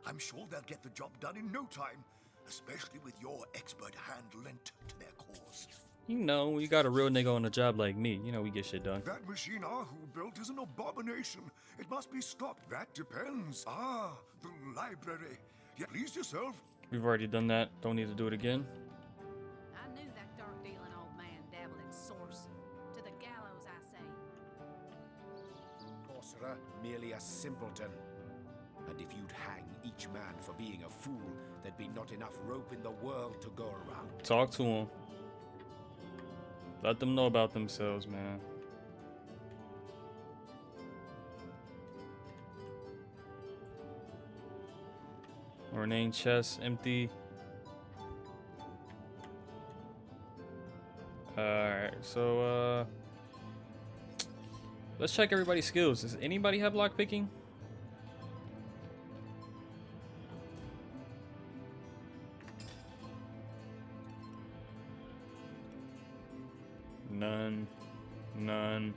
I'm sure they'll get the job done in no time, especially with your expert hand lent to their cause. You know, when you got a real nigga on a job like me, you know we get shit done. That machine Ahu built is an abomination. It must be stopped. That depends. Ah, the library. Yeah, please yourself. We've already done that. Don't need to do it again. I knew that dark-dealing old man dabbled in source. To the gallows, I say. Sorcerer, merely a simpleton. And if you'd hang each man for being a fool, there'd be not enough rope in the world to go around. Talk to them. Let them know about themselves, man. Rename chest empty. Alright, so let's check everybody's skills. Does anybody have lock picking? None. None.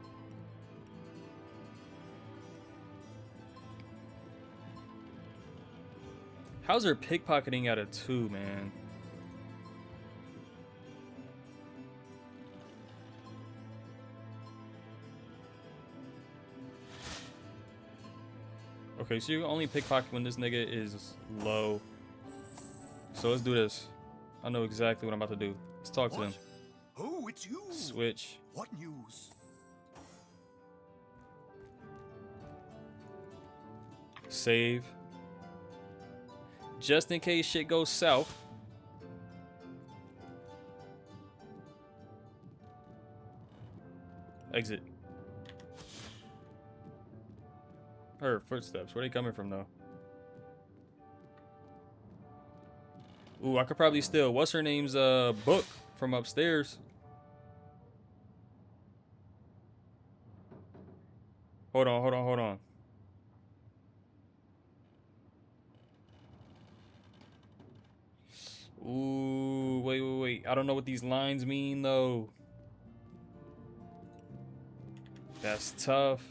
How's her pickpocketing at a 2, man? Okay, so you can only pickpocket when this nigga is low. So let's do this. I know exactly what I'm about to do. Let's talk to him. Oh, it's you. Switch. What news? Save. Just in case shit goes south. Exit. Her footsteps. Where are they coming from, though? Ooh, I could probably steal what's her name's book from upstairs. Hold on. Ooh, wait. I don't know what these lines mean, though. That's tough.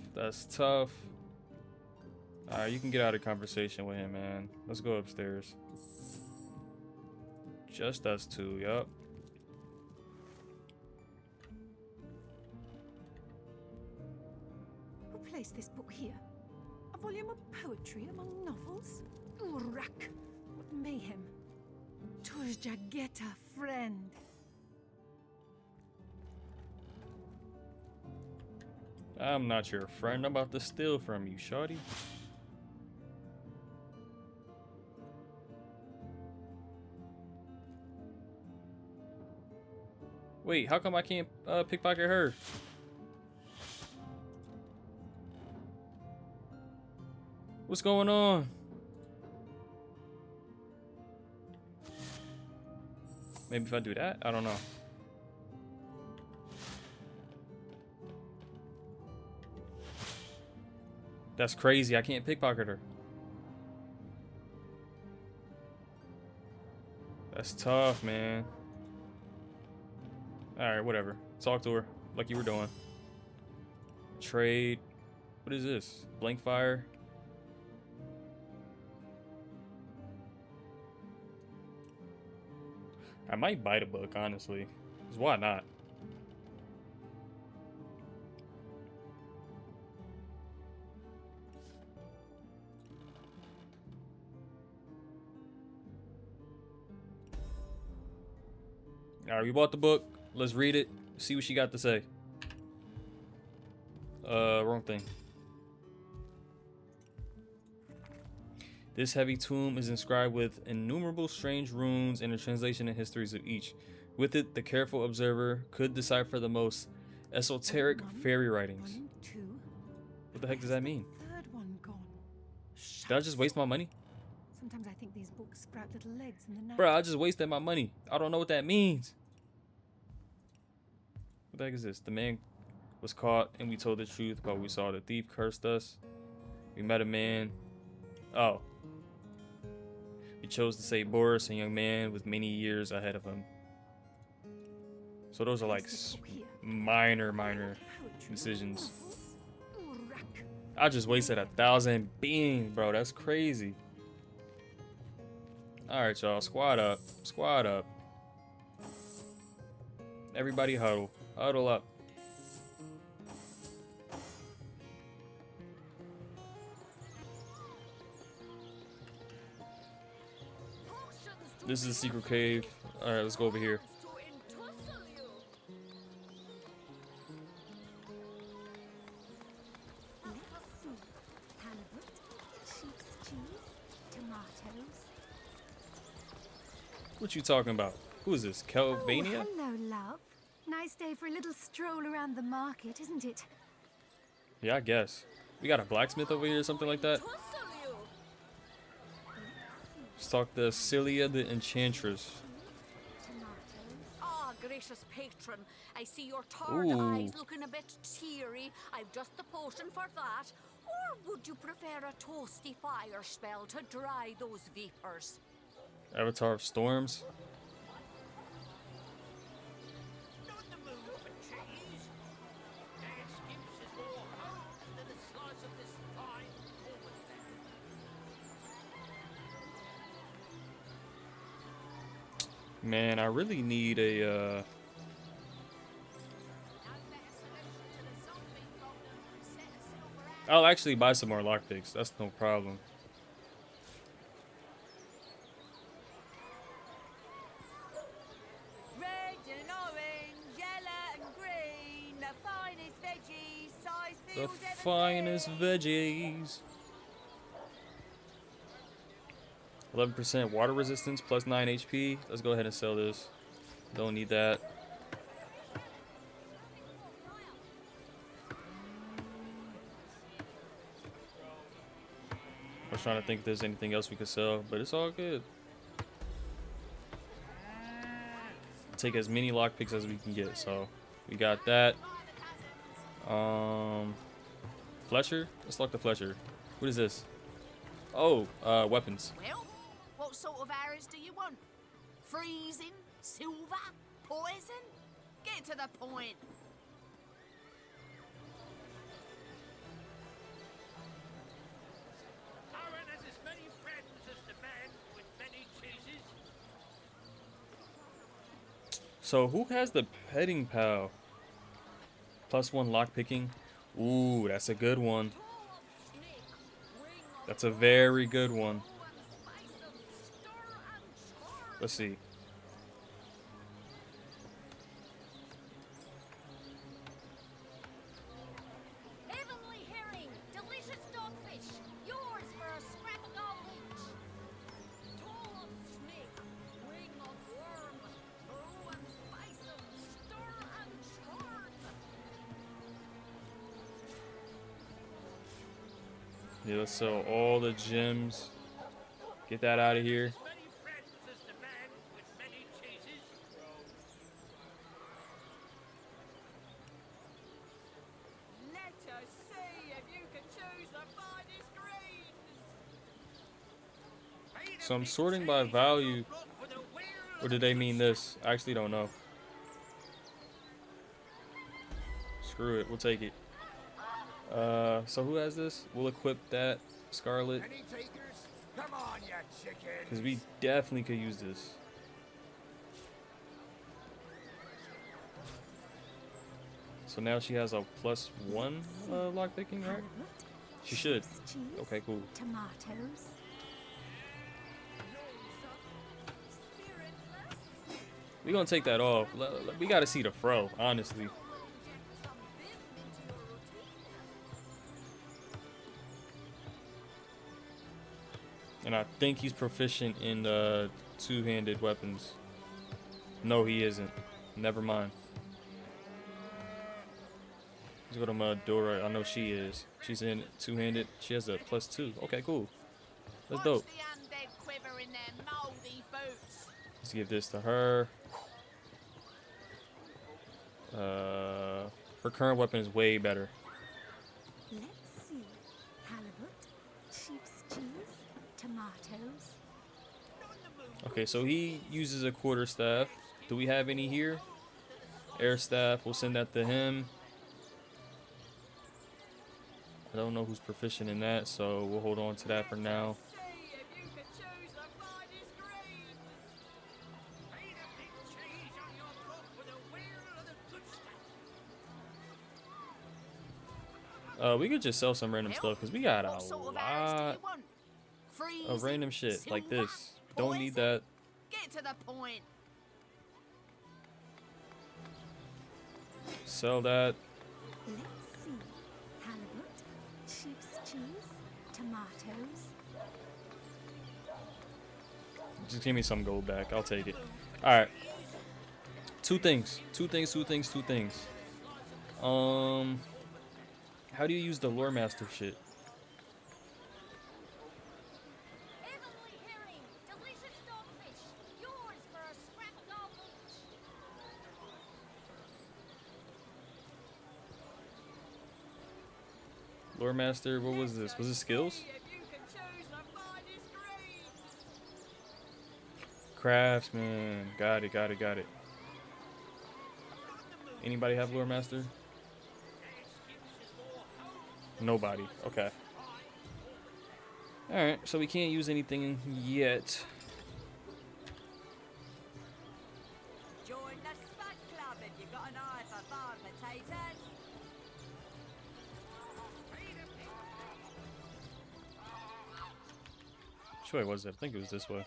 Alright, you can get out of conversation with him, man. Let's go upstairs. Just us two, yup. place this book here? A volume of poetry among novels? Urak! What mayhem! Turjageta, friend. I'm not your friend. I'm about to steal from you, shawty. Wait, how come I can't pickpocket her? What's going on? Maybe if I do that? I don't know. That's crazy. I can't pickpocket her. That's tough, man. Alright, whatever. Talk to her like you were doing. Trade. What is this? Blank fire? I might buy the book, honestly. 'Cause why not? Alright, we bought the book. Let's read it. See what she got to say. Wrong thing. This heavy tomb is inscribed with innumerable strange runes and a translation and histories of each. With it, the careful observer could decipher the most esoteric fairy writings. What the heck does that mean? Third one gone. Did I just waste my money? Sometimes I think these books sprout little legs in the night. Bruh, I just wasted my money. I don't know what that means. What the heck is this? The man was caught and we told the truth, but we saw the thief cursed us. We met a man. Oh. We chose to save Boris, a young man with many years ahead of him. So those are like minor decisions. I just wasted 1,000 beans, bro. That's crazy. Alright, y'all. Squad up. Squad up. Everybody huddle. Huddle up. This is a secret cave. Alright, let's go over here. What you talking about? Who is this? Kelvania? Oh, hello, love. Nice day for a little stroll around the market, isn't it? Yeah, I guess. We got a blacksmith over here or something like that. Let's talk to Celia the Enchantress. Ah, gracious patron. I see your tired eyes looking a bit teary. I've just the potion for that. Or would you prefer a toasty fire spell to dry those vapors? Avatar of Storms. Man, I really need a I'll actually buy some more lockpicks. That's no problem. Red and orange, yellow and green, the finest veggies, size The seals ever finest veggies. 11% water resistance plus 9 HP. Let's go ahead and sell this. Don't need that. I was trying to think if there's anything else we could sell, but it's all good. Take as many lockpicks as we can get. So we got that. Fletcher. Let's lock the Fletcher. What is this? Oh, weapons. Well, what sort of arrows do you want? Freezing? Silver? Poison? Get to the point. Aaron has as many friends as the man with many cheeses. So who has the petting pal? +1 lockpicking. Ooh, that's a good one. That's a very good one. Let's see. Heavenly herring, delicious dogfish, yours for a scrap of gold each. Toll of snake, wing of worm, brew and spice 'em, stir and churn. Yeah, let's sell all the gems. Get that out of here. Let us see if you can choose the finest greens. So I'm sorting by value. Or did they mean this? I actually don't know. Screw it, we'll take it. So who has this? We'll equip that Scarlet. Any takers? Come on, you chickens! Because we definitely could use this. So now she has a +1 lockpicking, right? She should. Okay, cool. Tomatoes. We gonna take that off. We gotta see the fro, honestly. And I think he's proficient in two-handed weapons. No, he isn't. Never mind. Let's go to Madora. I know she is. She's in two-handed. She has a +2. Okay, cool. That's dope. The undead quiver in their mouldy boots. Let's give this to her. Her current weapon is way better. Let's see. Halibut, sheep's cheese, tomatoes. Okay, so he uses a quarterstaff. Do we have any here? Air staff. We'll send that to him. I don't know who's proficient in that, so we'll hold on to that for now. We could just sell some random stuff because we got a lot of random shit like this. Don't need that. Get to the point. Sell that. Let's see. Halibut, sheep's cheese, tomatoes. Just give me some gold back. I'll take it. All right. Two things. How do you use the lore master shit? Heavenly herring, delicious dogfish, yours for a scrap of gold each. Lore master, what was this? Was it skills? Craftsman. Got it. Anybody have lore master? Nobody. Okay. Alright, so we can't use anything yet. Join the Spud Club if you got an eye for farm potatoes. Which way was it? I think it was this way.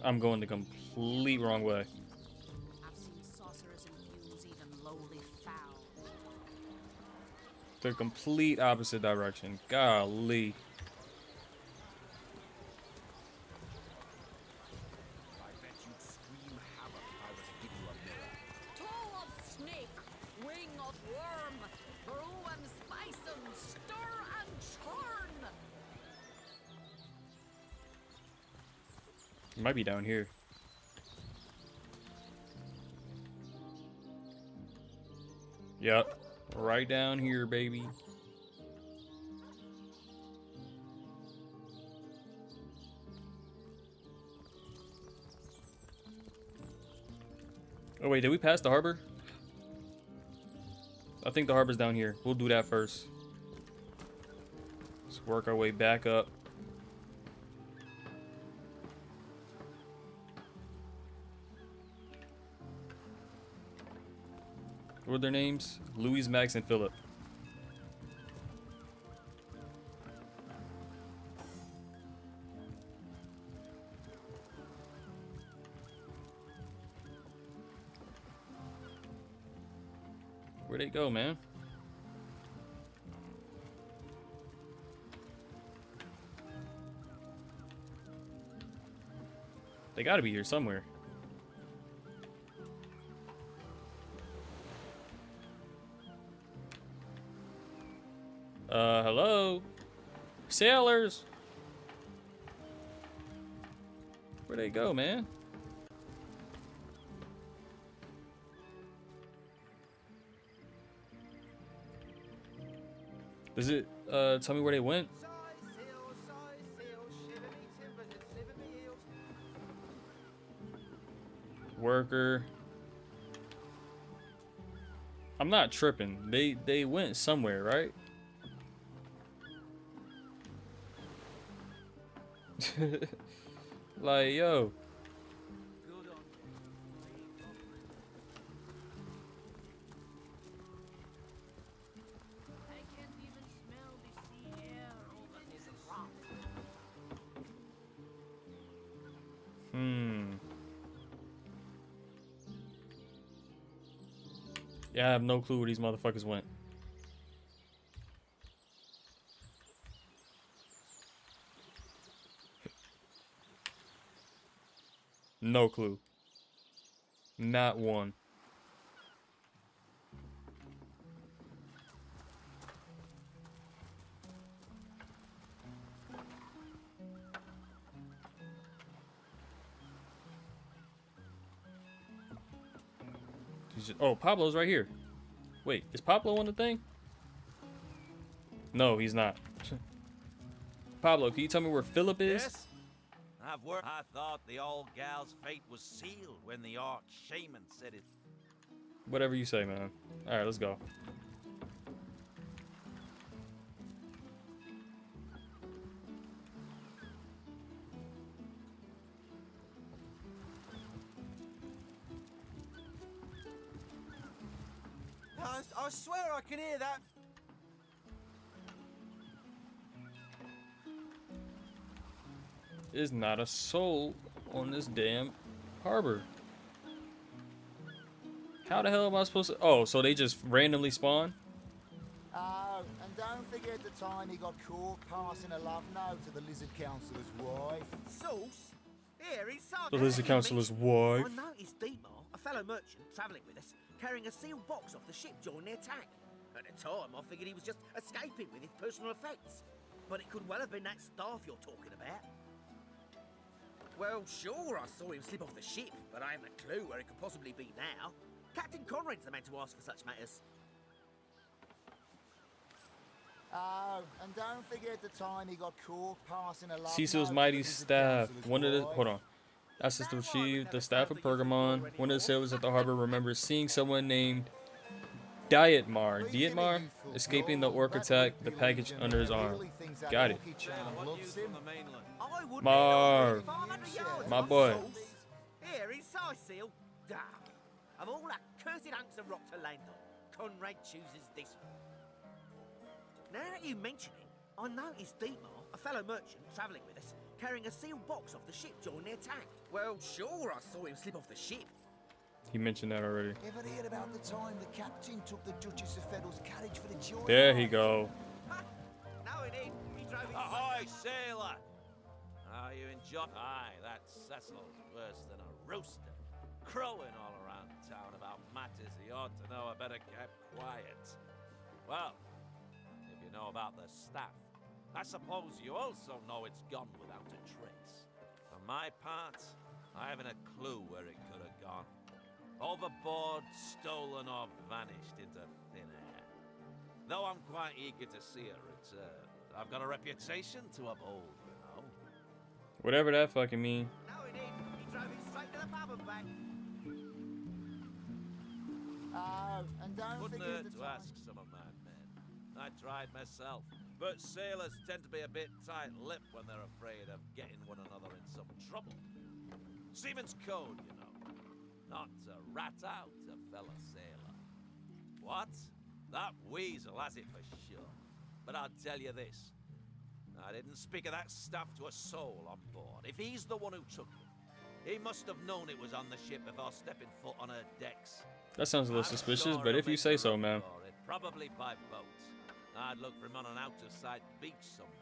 I'm going the complete wrong way. I've seen sorcerers infuse even lowly fowl. The complete opposite direction. Golly. Toe of snake, wing of worm, brew and spice 'em, stir and churn. It might be down here. Yep. Right down here, baby. Oh wait, did we pass the harbor? I think the harbor's down here. We'll do that first. Let's work our way back up. What were their names? Louise, Max, and Philip. Where'd they go, man? They gotta be here somewhere. Hello? Sailors! Where'd they go, man? Does it, tell me where they went? Worker. I'm not tripping. They went somewhere, right? Like, yo. I can't even smell the sea air over this rock. Yeah, I have no clue where these motherfuckers went. No clue. Not one. Oh, Pablo's right here. Wait, is Pablo on the thing? No, he's not. Pablo, can you tell me where Philip is? Yes? I thought the old gal's fate was sealed when the arch shaman said it. Whatever you say, man. Alright, let's go. I swear I can hear that. There's not a soul on this damn harbor. How the hell am I supposed to... Oh, so they just randomly spawn? Oh, and don't forget the time he got caught passing a love note to the Lizard Councillor's wife. Sauce? Here, he's sarcastic. The Lizard Councillor's wife. I noticed Dietmar, a fellow merchant travelling with us, carrying a sealed box off the ship during the attack. At the time, I figured he was just escaping with his personal effects. But it could well have been that staff you're talking about. Well, sure, I saw him slip off the ship, but I haven't a clue where it could possibly be now. Captain Conrad's the man to ask for such matters. Oh, and don't forget the time he got caught passing a love Cecil's note mighty to the Lizard staff. Councillor's One of the... wife. Hold on. Access to achieve the staff of Pergamon. One of the sailors at the harbor remembers seeing someone named Dietmar escaping the orc attack, the package under his arm. Got it. Marv. My boy. Here, inside seal. Damn. Of all that cursed hunks of rock to land on, Conrad chooses this one. Now that you mention it, I noticed Dietmar, a fellow merchant travelling with us, carrying a sealed box off the ship during the attack. Well, sure, I saw him slip off the ship. He mentioned that already. Ever heard about the time the captain took the Duchess of Federal's carriage for the joy? There he go. No, it ain't. He drove it. Ahoy, sailor! How you enjoy? Aye, that Cecil's worse than a rooster. Crowing all around town about matters he ought to know are better kept quiet. Well, if you know about the staff, I suppose you also know it's gone without a trace. For my part, I haven't a clue where it could have gone. Overboard, stolen, or vanished into thin air. Though I'm quite eager to see it return, I've got a reputation to uphold, you know. Whatever that fucking mean. No, he didn't. He drove it straight to the pub and back. Oh, and don't Wouldn't forget hurt the to ask some of my men. I tried myself, but sailors tend to be a bit tight-lipped when they're afraid of getting one another in some trouble. Seaman's code, you know. Not to rat out a fellow sailor. What? That weasel has it for sure. But I'll tell you this. I didn't speak of that stuff to a soul on board. If he's the one who took it, he must have known it was on the ship before stepping foot on her decks. That sounds a little I'm suspicious, sure but he'll if you make say the so, run man. for it, probably by boat. I'd look for him on an out-of-sight beach somewhere.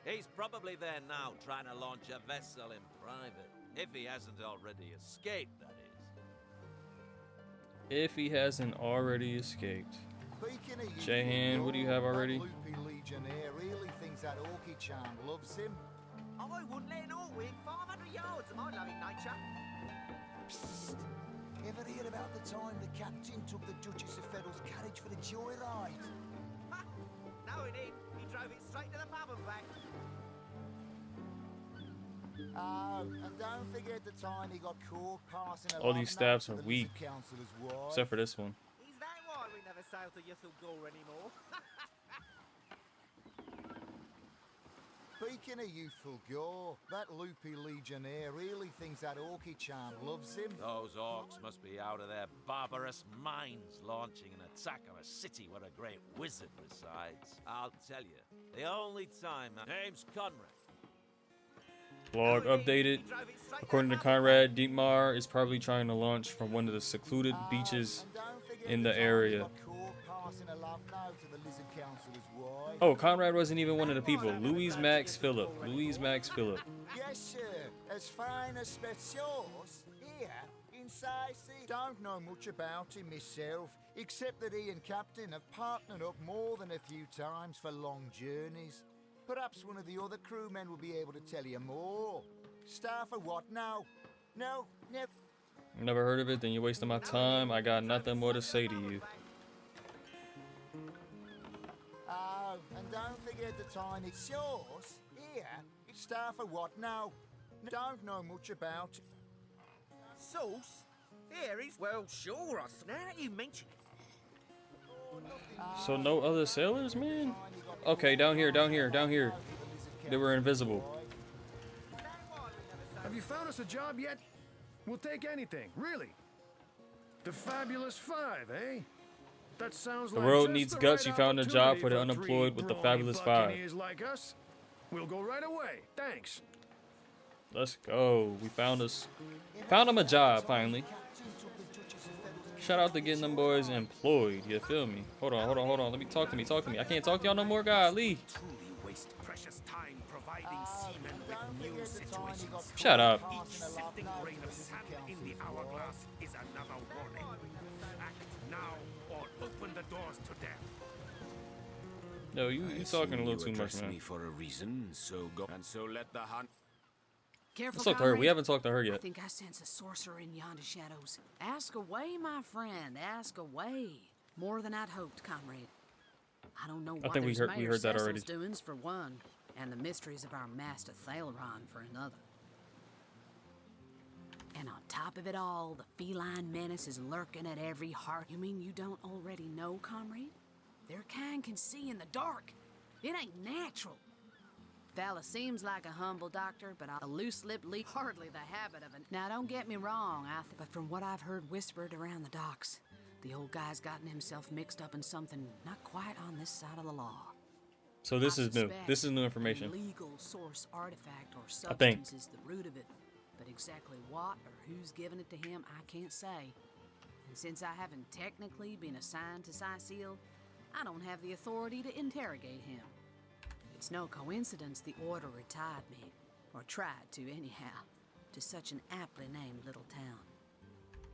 He's probably there now trying to launch a vessel in private. If he hasn't already escaped, that is. If he hasn't already escaped. Speaking of you, Jahan, what do you have already? That loopy legionnaire really thinks that Orky charm loves him. I wouldn't let an orc within 500 yards of my loving nature. Psst. Ever hear about the time the captain took the Duchess of Federal's carriage for the joyride? Ha! No, he didn't. He drove it straight to the pub and back. Oh, and don't forget the time he got caught passing a All these love note staffs to are the weak. Lizard Councillor's wife. Except for this one. Is that why we never sail to Yuthel Gore anymore? Speaking of youthful gore, that loopy legionnaire really thinks that Orky charm loves him. Those orcs must be out of their barbarous minds launching an attack on a city where a great wizard resides. I'll tell you, the only time name's Conrad. Log updated. According to Conrad, Dietmar is probably trying to launch from one of the secluded beaches in the area. Oh, Conrad wasn't even one of the people. Louise Max Phillip. Louise Max Phillip. Yes, sir. As fine as specials here in Sicily. Don't know much about him myself, except that he and Captain have partnered up more than a few times for long journeys. Perhaps one of the other crewmen will be able to tell you more. Star for what now? No, never. Never heard of it? Then you're wasting my time. I got nothing more to say to you. Oh, and don't forget the time it's yours. Here, star for what now? Don't know much about it. Sauce? Here is... Well, sure, now that you mention it. So no other sailors, man? Okay, down here, down here, down here. They were invisible. Have you found us a job yet? We'll take anything, really. The Fabulous Five, eh? That sounds The like world just needs the guts. right You found a job opportunity for the three unemployed with the brawny Fabulous Five. buccaneers like us. We'll go right away. Thanks. Let's go. We found them a job finally. Shout out to getting them boys employed. You feel me? Hold on, hold on, hold on. Let me talk to me. Talk to me. I can't talk to y'all no more, golly. Truly waste precious time providing seamen with new situations. Shut up. Each sifting grain of sand in the hourglass is another warning. Act now or open the doors to death. No, you talking a little too much, man. Me for a reason, so go and so let the hunt. Careful, Let's talk to her. We comrade. haven't talked to her I yet. think I sense a sorcerer in yonder shadows. Ask away, my friend. Ask away. More than I'd hoped, comrade. I don't know what think we heard that already. doings for one, and the mysteries of our master Thaleron for another. And on top of it all, the feline menace is lurking at every heart. You mean you don't already know, comrade? Their kind can see in the dark. It ain't natural. Fella seems like a humble doctor, but a loose-lipped leak, hardly the habit of it. Now, don't get me wrong, but from what I've heard whispered around the docks, the old guy's gotten himself mixed up in something not quite on this side of the law. So this is new. suspect This is new information. An illegal source artifact or I think. substance is the root of it, but exactly what or who's given it to him, I can't say. And since I haven't technically been assigned to Sicile, I don't have the authority to interrogate him. It's no coincidence the Order retired me, or tried to anyhow, to such an aptly named little town.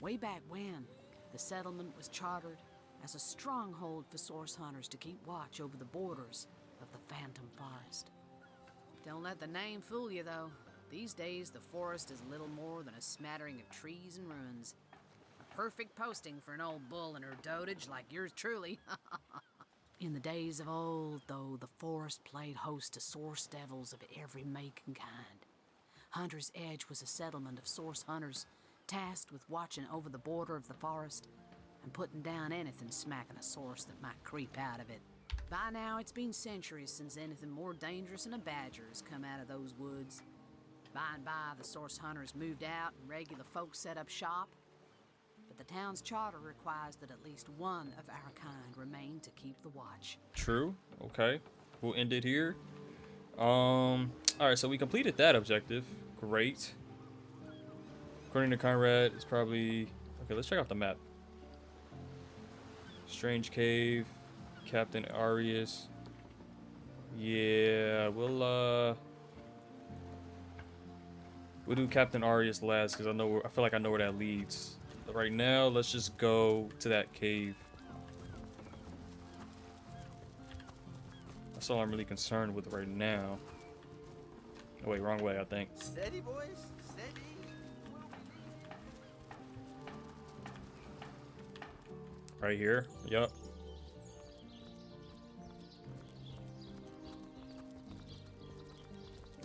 Way back when, the settlement was chartered as a stronghold for source hunters to keep watch over the borders of the Phantom Forest. Don't let the name fool you, though. These days, the forest is little more than a smattering of trees and ruins. A perfect posting for an old bull and her dotage like yours truly. In the days of old, though, the forest played host to source devils of every make and kind. Hunter's Edge was a settlement of source hunters tasked with watching over the border of the forest and putting down anything smacking a source that might creep out of it. By now, it's been centuries since anything more dangerous than a badger has come out of those woods. By and by, the source hunters moved out and regular folks set up shop. But The town's charter requires that at least one of our kind remain to keep the watch. True. Okay. We'll end it here. Alright, so we completed that objective. Great. According to Conrad, it's probably... Okay, let's check out the map. Strange Cave. Captain Arius. Yeah, we'll do Captain Arius last because I feel like I know where that leads. But right now, let's just go to that cave. That's all I'm really concerned with right now. Oh, wait, wrong way, I think. Steady, boys. Steady. Right here. Yup.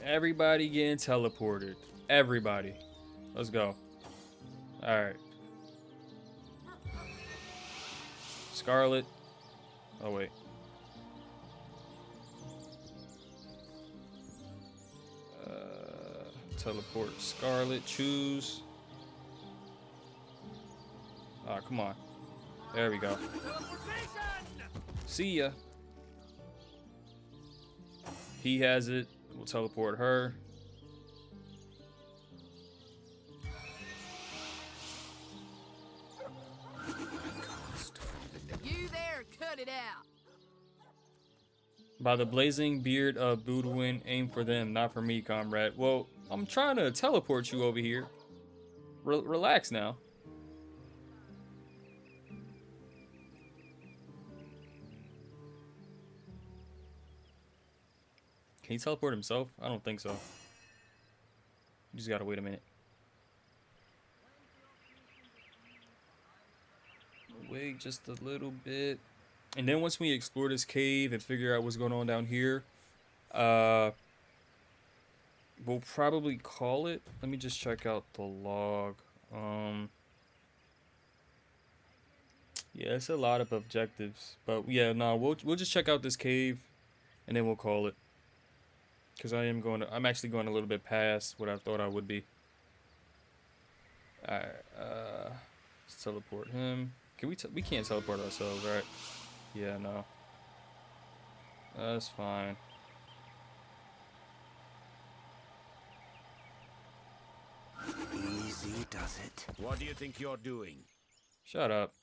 Everybody getting teleported. Everybody. Let's go. Alright. Scarlet. Oh, wait. Teleport Scarlet. Choose. Ah, come on. There we go. See ya. He has it. We'll teleport her. You there, cut it out. By the blazing beard of Budwin, aim for them, not for me, comrade. Well, I'm trying to teleport you over here. Relax now. Can he teleport himself? I don't think so. You just gotta wait a minute. Wait just a little bit. And then once we explore this cave and figure out what's going on down here, we'll probably call it. Let me just check out the log. Yeah, it's a lot of objectives. But yeah, no, we'll just check out this cave and then we'll call it. Because I'm actually going a little bit past what I thought I would be. Alright, let's teleport him. Can we can't teleport ourselves, right? Yeah, no. That's fine. Easy does it. What do you think you're doing? Shut up.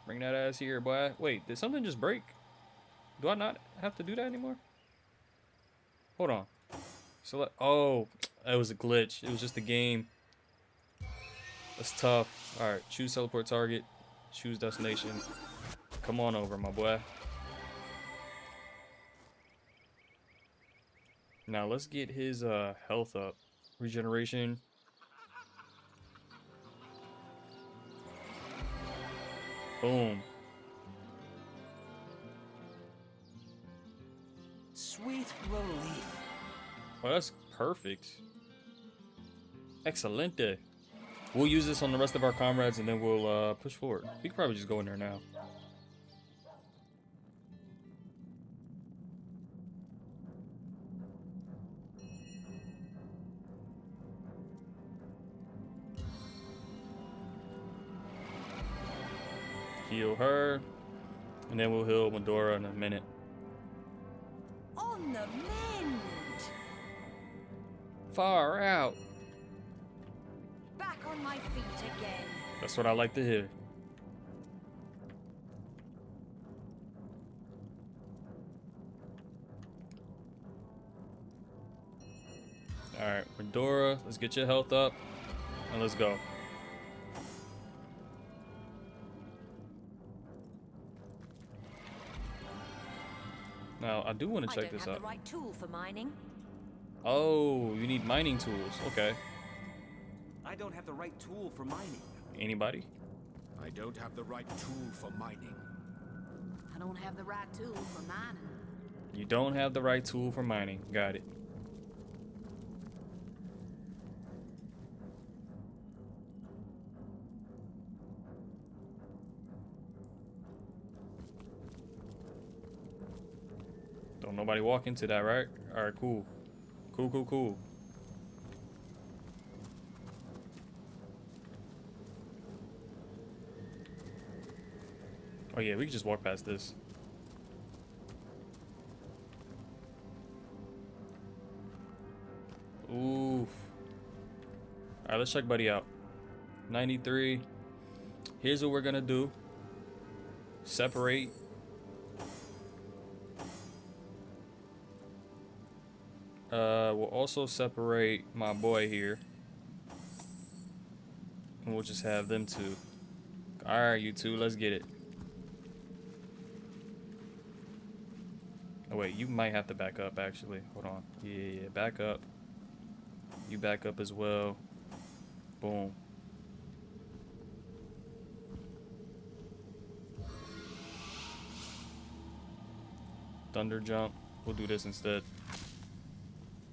Bring that ass here, boy. Wait, did something just break? Do I not have to do that anymore? Hold on. Oh, that was a glitch. It was just a game. That's tough. Alright, choose teleport target. Choose destination. Come on over, my boy. Now, let's get his health up. Regeneration. Boom. Sweet relief. Oh, that's perfect. Excelente. We'll use this on the rest of our comrades and then we'll push forward. We could probably just go in there now. Heal her. And then we'll heal Medora in a minute. On the mend. Far out. Back on my feet again. That's what I like to hear. Alright, Medora, let's get your health up. And let's go. Now, I do want to check this I don't have out. the right tool for mining. Oh, you need mining tools. Okay. I don't have the right tool for mining. Anybody? I don't have the right tool for mining. I don't have the right tool for mining. You don't have the right tool for mining. Got it. Don't nobody walk into that, right? Alright, cool. Cool, cool, cool. Oh yeah, we can just walk past this. Ooh. Alright, let's check Buddy out. 93. Here's what we're gonna do. Separate. We'll also separate my boy here. And we'll just have them two. Alright, you two, let's get it. Oh wait, you might have to back up actually. Hold on. Yeah, back up. You back up as well. Boom. Thunder jump. We'll do this instead.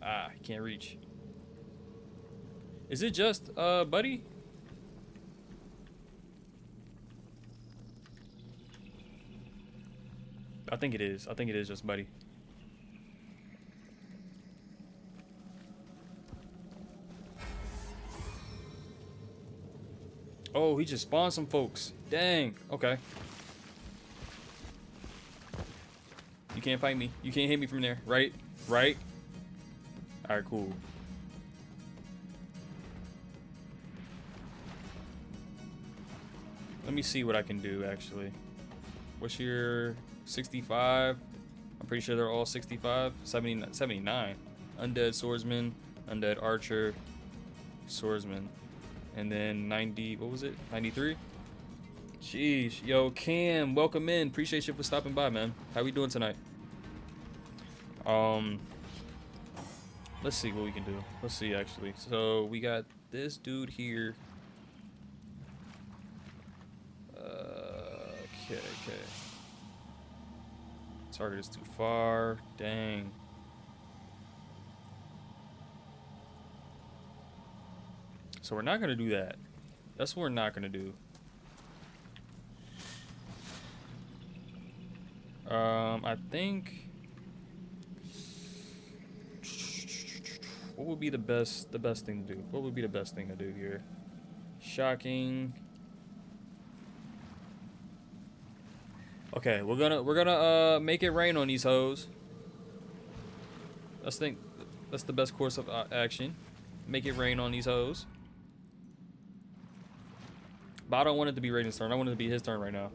Ah, he can't reach. Is it just Buddy? I think it is. I think it is just Buddy. Oh, he just spawned some folks. Dang. Okay. You can't fight me. You can't hit me from there. Right? Right? Alright, cool. Let me see what I can do, actually. What's your 65? I'm pretty sure they're all 65. 79. Undead swordsman, undead archer, swordsman. And then 90, what was it? 93? Sheesh. Yo, Cam, welcome in. Appreciate you for stopping by, man. How we doing tonight? Let's see what we can do. Let's see, actually. So, we got this dude here. Okay. Target is too far. Dang. So we're not gonna do that. That's what we're not gonna do. I think what would be the best thing to do? What would be the best thing to do here? Shocking. Okay, we're gonna make it rain on these hoes. That's the best course of action. Make it rain on these hoes. But I don't want it to be Raiden's turn. I want it to be his turn right now.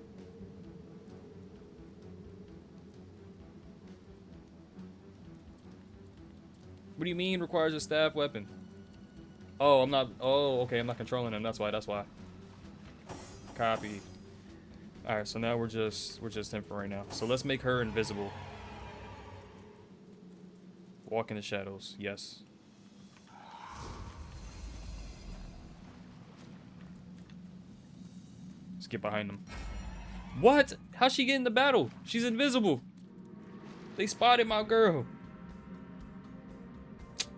What do you mean requires a staff weapon? Oh, I'm not. Oh, okay. I'm not controlling him. That's why. Copy. All right. So now we're just him for right now. So let's make her invisible. Walk in the shadows. Yes. Let's get behind them. What? How's she get in the battle? She's invisible. They spotted my girl.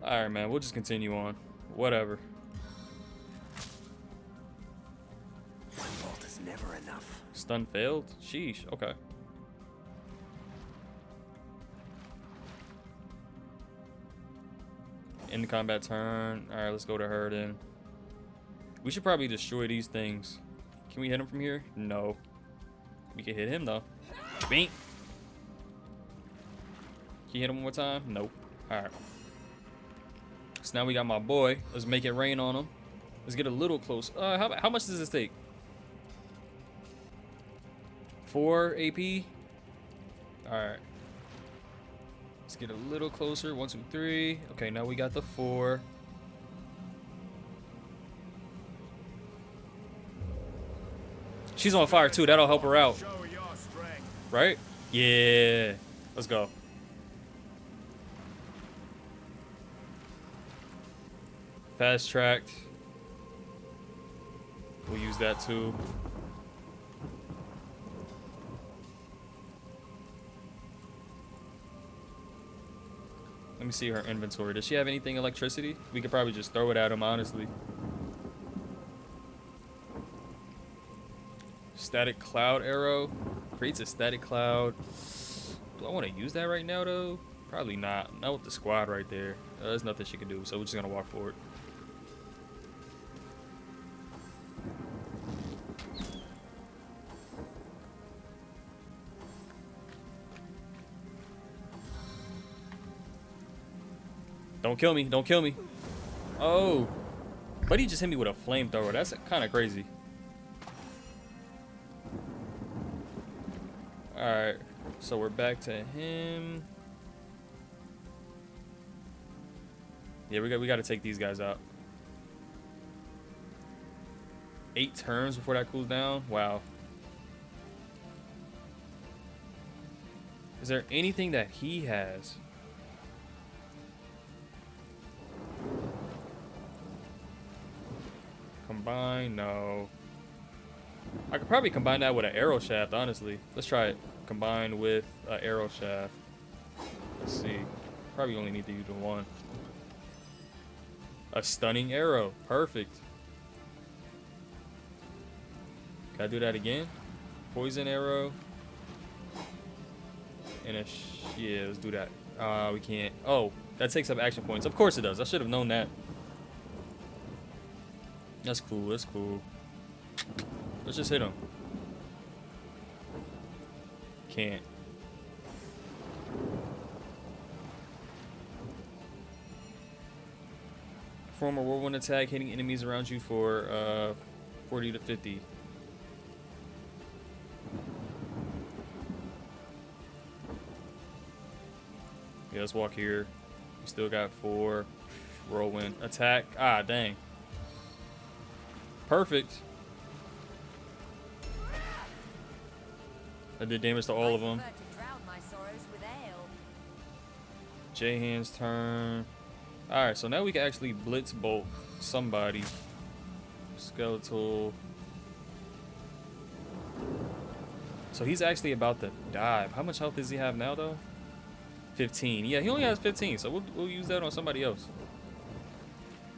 Alright, man. We'll just continue on. Whatever. One bolt is never enough. Stun failed? Sheesh. Okay. End the combat turn. Alright, let's go to her then. We should probably destroy these things. Can we hit him from here? No. We can hit him though. Bink. Can you hit him one more time? Nope. Alright. So now we got my boy. Let's make it rain on him. Let's get a little close. How much does this take? 4 AP? Alright. Let's get a little closer. 1, 2, 3. Okay, now we got the 4. She's on fire too. That'll help her out. Right? Yeah. Let's go. Fast tracked. We'll use that too. Let me see her inventory. Does she have anything electricity? We could probably just throw it at him, honestly. Static cloud arrow. Creates a static cloud. Do I want to use that right now, though? Probably not. Not with the squad right there. There's nothing she can do, so we're just gonna walk forward. Don't kill me. Don't kill me. Oh. But he just hit me with a flamethrower. That's kind of crazy. Alright. So we're back to him. Yeah, we got to take these guys out. 8 turns before that cools down. Wow. Is there anything that he has? Combine? No. I could probably combine that with an arrow shaft, honestly. Let's try it. Combined with an arrow shaft. Let's see. Probably only need to use the one. A stunning arrow. Perfect. Can I do that again? Poison arrow. And yeah, let's do that. We can't. Oh, that takes up action points. Of course it does. I should have known that. That's cool. That's cool. Let's just hit him. Can't. Perform a whirlwind attack, hitting enemies around you for 40 to 50. Yeah, let's walk here. We still got 4. Whirlwind attack. Ah, dang. Perfect. I did damage to all of them. J-Hand's turn. Alright, so now we can actually blitz bolt somebody. Skeletal. So he's actually about to die. How much health does he have now, though? 15. Yeah, he only has 15, so we'll use that on somebody else.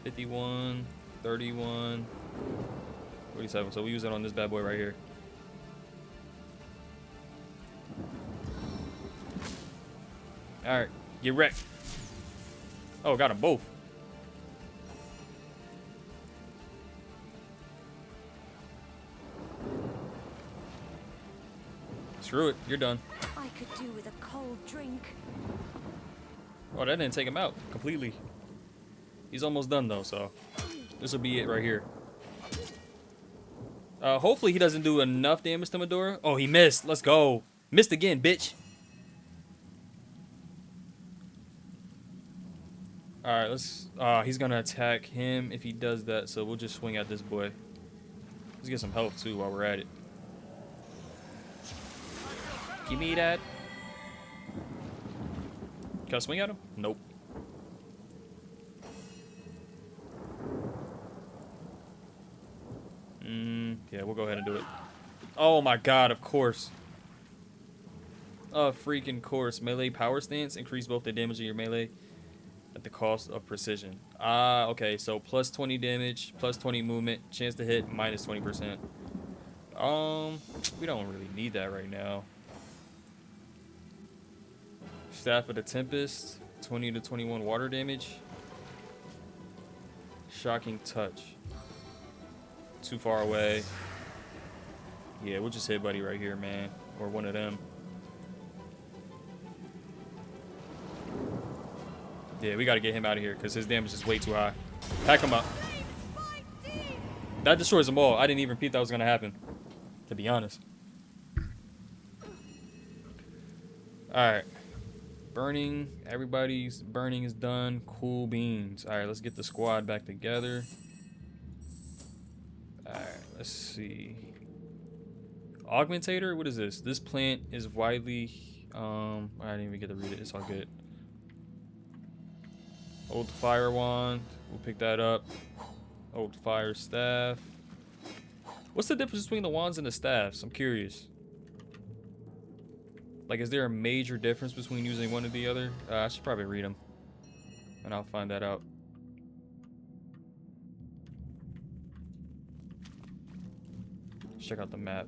51, 31, 47. So we use it on this bad boy right here. Alright, get wrecked. Oh, got them both. Screw it, you're done. I could do with a cold drink. Oh, that didn't take him out completely. He's almost done though, so this will be it right here. Hopefully he doesn't do enough damage to Medora. Oh, he missed. Let's go. Missed again, bitch. Alright, let's... he's gonna attack him if he does that, so we'll just swing at this boy. Let's get some health, too, while we're at it. Give me that. Can I swing at him? Nope. Yeah, we'll go ahead and do it. Oh my god, of course. Freaking course. Melee power stance. Increase both the damage of your melee at the cost of precision. Okay, so plus 20 damage, plus 20 movement, chance to hit, minus 20%. We don't really need that right now. Staff of the Tempest, 20 to 21 water damage. Shocking touch. Too far away. Yeah, we'll just hit buddy right here, man. Or one of them. Yeah, we gotta get him out of here because his damage is way too high. Pack him up. That destroys them all. I didn't even peep that was gonna happen, to be honest. Alright. Burning. Everybody's burning is done. Cool beans. Alright, let's get the squad back together. Alright, let's see. Augmentator? What is this? This plant is widely... I didn't even get to read it. It's all good. Old fire wand. We'll pick that up. Old fire staff. What's the difference between the wands and the staffs? I'm curious. Like, is there a major difference between using one or the other? I should probably read them. And I'll find that out. Let's check out the map.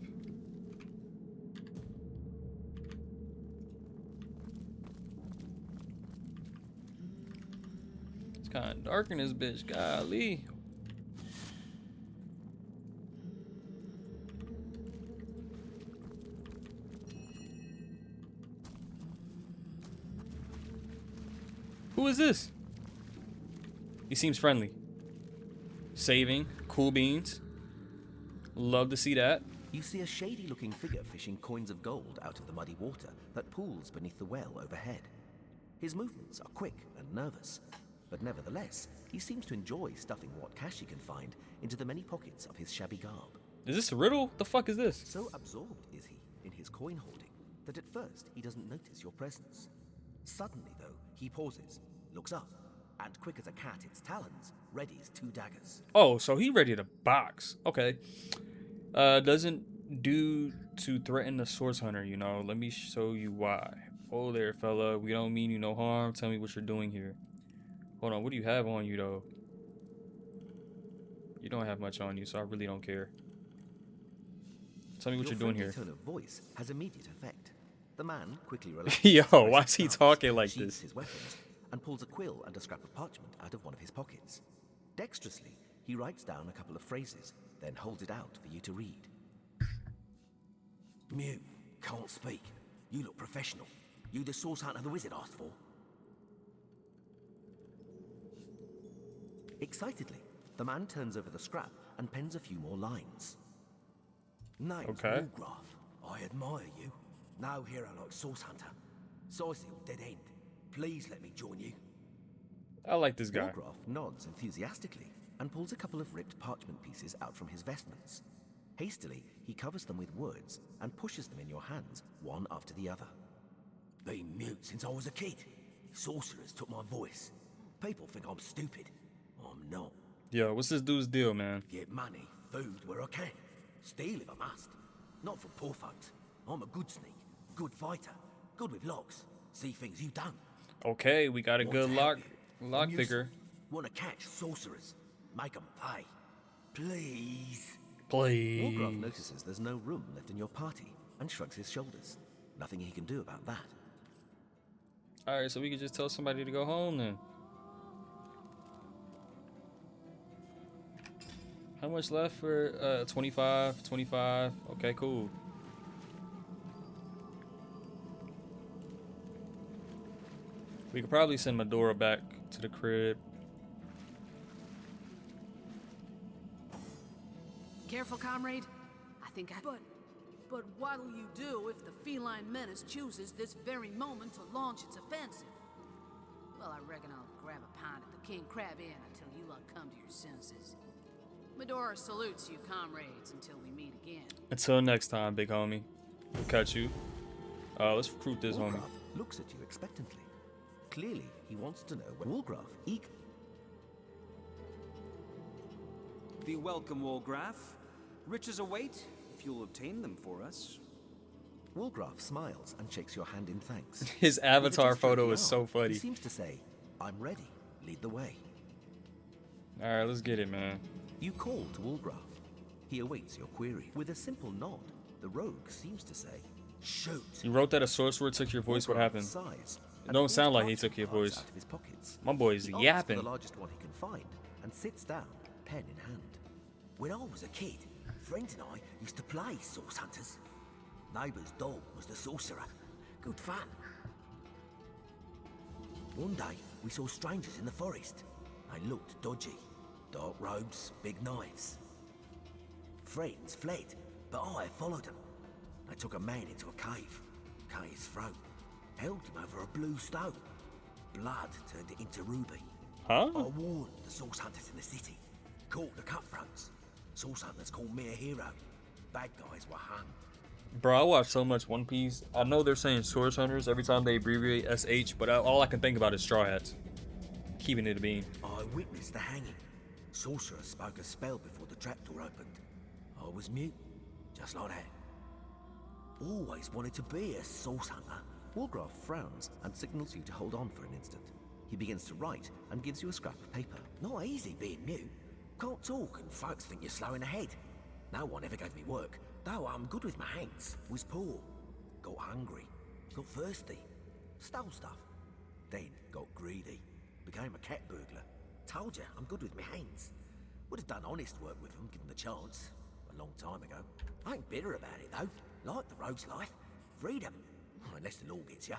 Kind of dark in this bitch. Golly. Who is this? He seems friendly. Saving. Cool beans. Love to see that. You see a shady-looking figure fishing coins of gold out of the muddy water that pools beneath the well overhead. His movements are quick and nervous, but nevertheless, he seems to enjoy stuffing what cash he can find into the many pockets of his shabby garb. Is this a riddle? The fuck is this? So absorbed is he in his coin holding that at first he doesn't notice your presence. Suddenly, though, he pauses, looks up, and quick as a cat its talons, readies 2 daggers. Oh, so he ready to box. Okay. Doesn't do to threaten the source hunter, you know. Let me show you why. Oh there, fella. We don't mean you no harm. Tell me what you're doing here. Hold on, what do you have on you, though? You don't have much on you, so I really don't care. Tell me what you're doing here. Your tone of voice has immediate effect. The man quickly relaxes. Yo, why is he talking like this? His weapons and pulls a quill and a scrap of parchment out of one of his pockets. Dexterously, he writes down a couple of phrases, then holds it out for you to read. Mute, can't speak. You look professional. You the source hunter the wizard asked for? Excitedly, the man turns over the scrap and pens a few more lines. Name's Okay. Woolgraf. I admire you. No hero like source hunter. Sizil, dead end. Please let me join you. I like this guy. Woolgraf nods enthusiastically and pulls a couple of ripped parchment pieces out from his vestments. Hastily, he covers them with words and pushes them in your hands, one after the other. Been mute since I was a kid. Sorcerers took my voice. People think I'm stupid. I'm not. Yo, what's this dude's deal, man? Get money, food where I can. Steal if I must. Not from poor folks. I'm a good sneak, good fighter, good with locks. See things you don't. Okay, we got a Want good to help you. lock I'm picker. Want to catch sorcerers. Make them pay. Please. Please. Woolgraf notices there's no room left in your party and shrugs his shoulders. Nothing he can do about that. Alright, so we could just tell somebody to go home then. How much left for 25? 25. Okay, cool. We could probably send Medora back to the crib. Careful, comrade. I think I... But what'll you do if the feline menace chooses this very moment to launch its offensive? Well, I reckon I'll grab a pint at the King Crab Inn until you lot come to your senses. Medora salutes you, comrades, until we meet again. Until next time, big homie. We'll catch you. Let's recruit this homie. Woolgraf looks at you expectantly. Clearly, he wants to know where Woolgraf Be welcome, Woolgraf. Riches await, if you'll obtain them for us. Woolgraf smiles and shakes your hand in thanks. His avatar With a gesture of photo the is so arm, funny. He seems to say, I'm ready. Lead the way. Alright, let's get it, man. You call to Woolgraf. He awaits your query. With a simple nod, the rogue seems to say, shoot. You wrote that a sorcerer took your voice. What happened? Sighs It and don't pulls sound like he parchment took your cards voice. out of his pockets. My boy's He asks for yapping. the largest one he can find and sits down, pen in hand. When I was a kid, friends and I used to play source hunters. Neighbour's dog was the sorcerer. Good fun. One day, we saw strangers in the forest. They looked dodgy. Dark robes, big knives. Friends fled, but I followed them. They took a man into a cave, cut his throat, held him over a blue stone. Blood turned it into ruby. Huh? I warned the source hunters in the city. Caught the cutthroats. Source hunters called me a hero. Bad guys were hung. Bro, I watch so much One Piece. I know they're saying source hunters every time they abbreviate SH, but all I can think about is Straw Hats. Keeping it a bean. I witnessed the hanging. Sorcerer spoke a spell before the trapdoor opened. I was mute, just like that. Always wanted to be a source hunter. Woolgraf frowns and signals you to hold on for an instant. He begins to write and gives you a scrap of paper. Not easy being mute. Can't talk and folks think you're slow in the head. No one ever gave me work, though I'm good with my hands. Was poor. Got hungry. Got thirsty. Stole stuff. Then got greedy. Became a cat burglar. Told you, I'm good with my hands. Would have done honest work with them, given the chance. A long time ago. I ain't bitter about it, though. Like the rogue's life. Freedom. Unless the law gets you.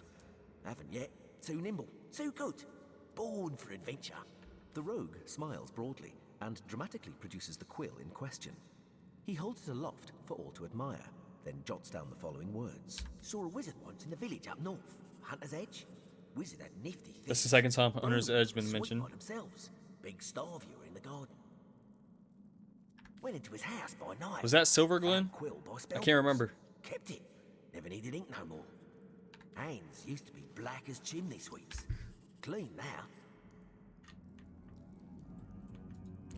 Haven't yet. Too nimble. Too good. Born for adventure. The rogue smiles broadly and dramatically produces the quill in question. He holds it aloft for all to admire, then jots down the following words. Saw a wizard once in the village up north. Hunter's Edge. Wizard had nifty things. That's the second time Hunter's Edge been Sweet mentioned. by themselves. Big star viewer in the garden. Went into his house by night. Was that Silver Glen? Quill by I can't remember. Kept it. Never needed ink no more. Hands used to be black as chimney sweeps. Clean now.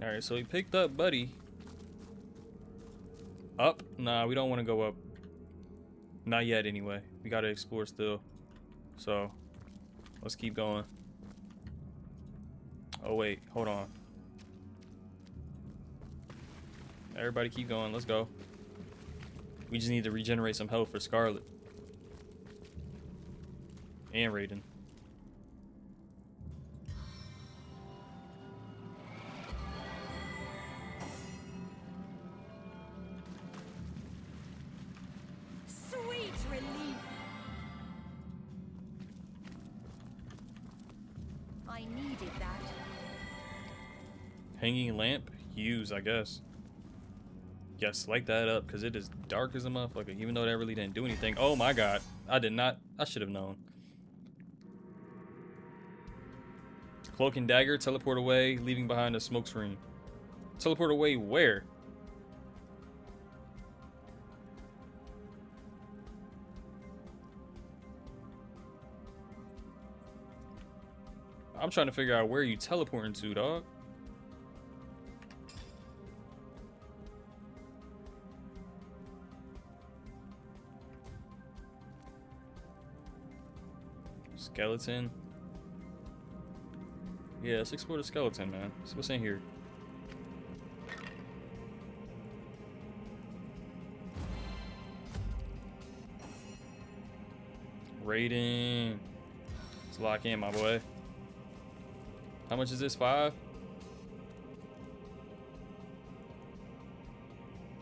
Alright, so he picked up Buddy. Up? Nah, we don't want to go up. Not yet, anyway. We gotta explore still. So, let's keep going. Oh, wait. Hold on. Everybody keep going. Let's go. We just need to regenerate some health for Scarlet. And Raiden. Sweet relief. I needed that. Hanging lamp? Use, I guess. Yes, light that up, because it is dark as a motherfucker, even though that really didn't do anything. Oh my god. I did not. I should have known. Cloak and dagger, teleport away, leaving behind a smoke screen. Teleport away where? I'm trying to figure out where you teleporting to, dog. Skeleton. Yeah, let's explore the skeleton, man. So what's in here? Raiden. Let's lock in, my boy. How much is this? 5?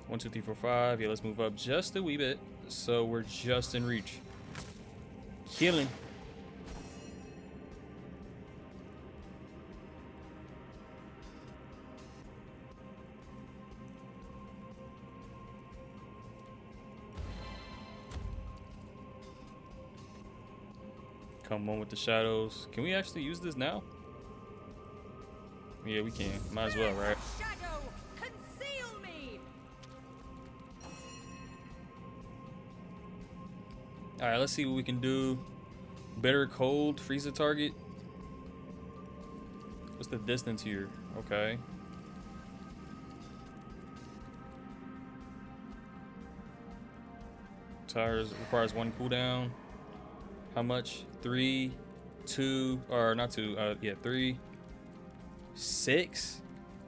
1, 2, 3, 4, 5. Yeah, let's move up just a wee bit. So we're just in reach. Killing. Come on with the shadows. Can we actually use this now? Yeah, we can. Might as well, right? Shadow, conceal me. Alright, let's see what we can do. Bitter cold, freeze the target. What's the distance here? Okay. Tires requires 1 cooldown. How much? 3, 2, or not 2, yeah, 3, 6?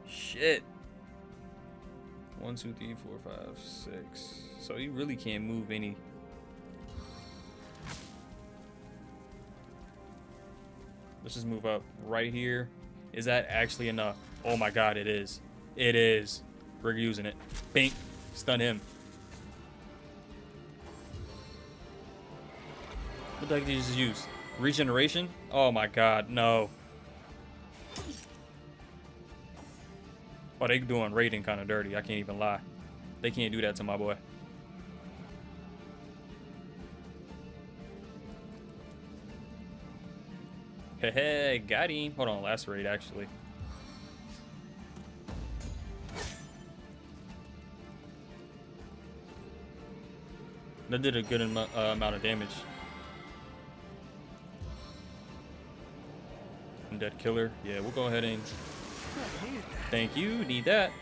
Shit. 1, 2, 3, 4, 5, 6. So you really can't move any. Let's just move up right here. Is that actually enough? Oh my god, it is. It is. We're using it. Bink. Stun him. What the heck did you just use? Regeneration? Oh my god, no. Oh, they doing Raiden kind of dirty. I can't even lie. They can't do that to my boy. Hey, hey, got him. Hold on, lacerate actually. That did a good amount of damage. Undead killer. Yeah, we'll go ahead and... Thank you. Need that.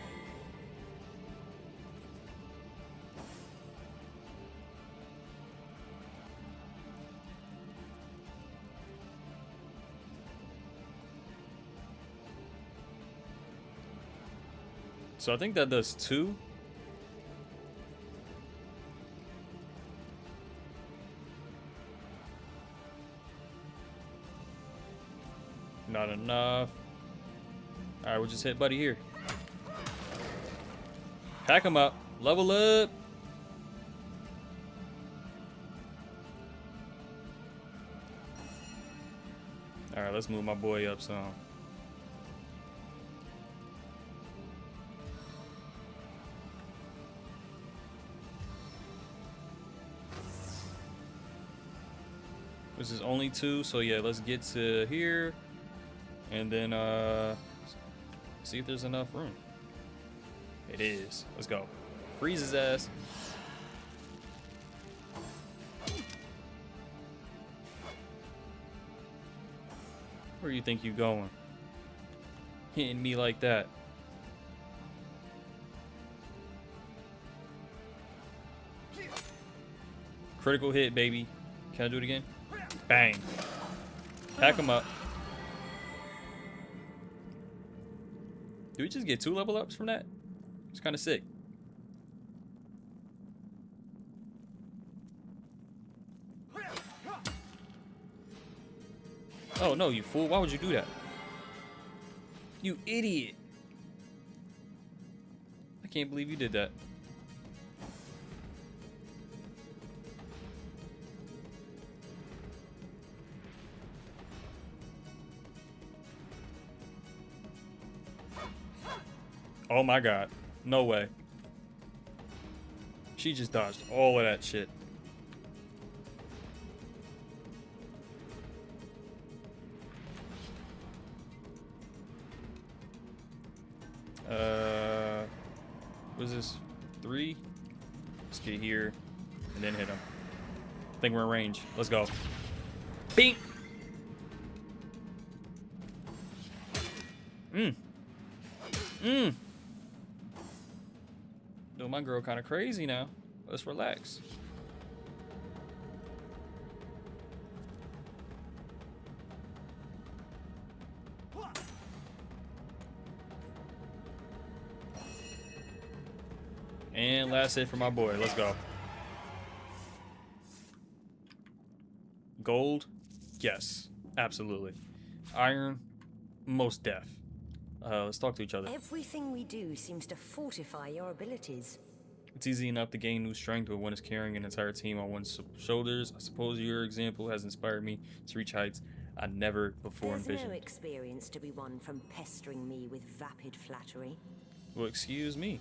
So I think that does 2. Not enough. All right, we'll just hit Buddy here. Pack him up. Level up. All right, let's move my boy up some. This is only 2, so yeah, let's get to here and then see if there's enough room. It is. Let's go. Freeze his ass. Where do you think you going? Hitting me like that. Critical hit, baby. Can I do it again? Bang. Pack him up. Do we just get 2 level ups from that? It's kind of sick. Oh no, you fool. Why would you do that? You idiot. I can't believe you did that. Oh my god. No way. She just dodged all of that shit. What is this? 3? Let's get here and then hit him. I think we're in range. Let's go. Beep. Dude, my girl kind of crazy now. Let's relax. And last hit for my boy. Let's go. Gold? Yes. Absolutely. Iron? Most def. Let's talk to each other. Everything we do seems to fortify your abilities. It's easy enough to gain new strength when one is carrying an entire team on one's shoulders. I suppose your example has inspired me to reach heights I never before There's envisioned. no experience to be won from pestering me with vapid flattery. Well, excuse me.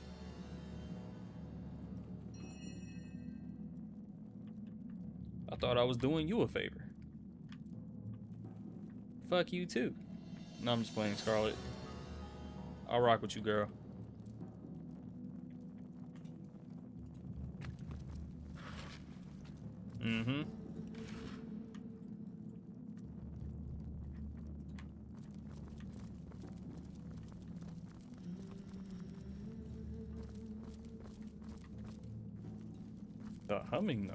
I thought I was doing you a favor. Fuck you too. No, I'm just playing, Scarlet. I'll rock with you, girl. Mm-hmm. The humming, though.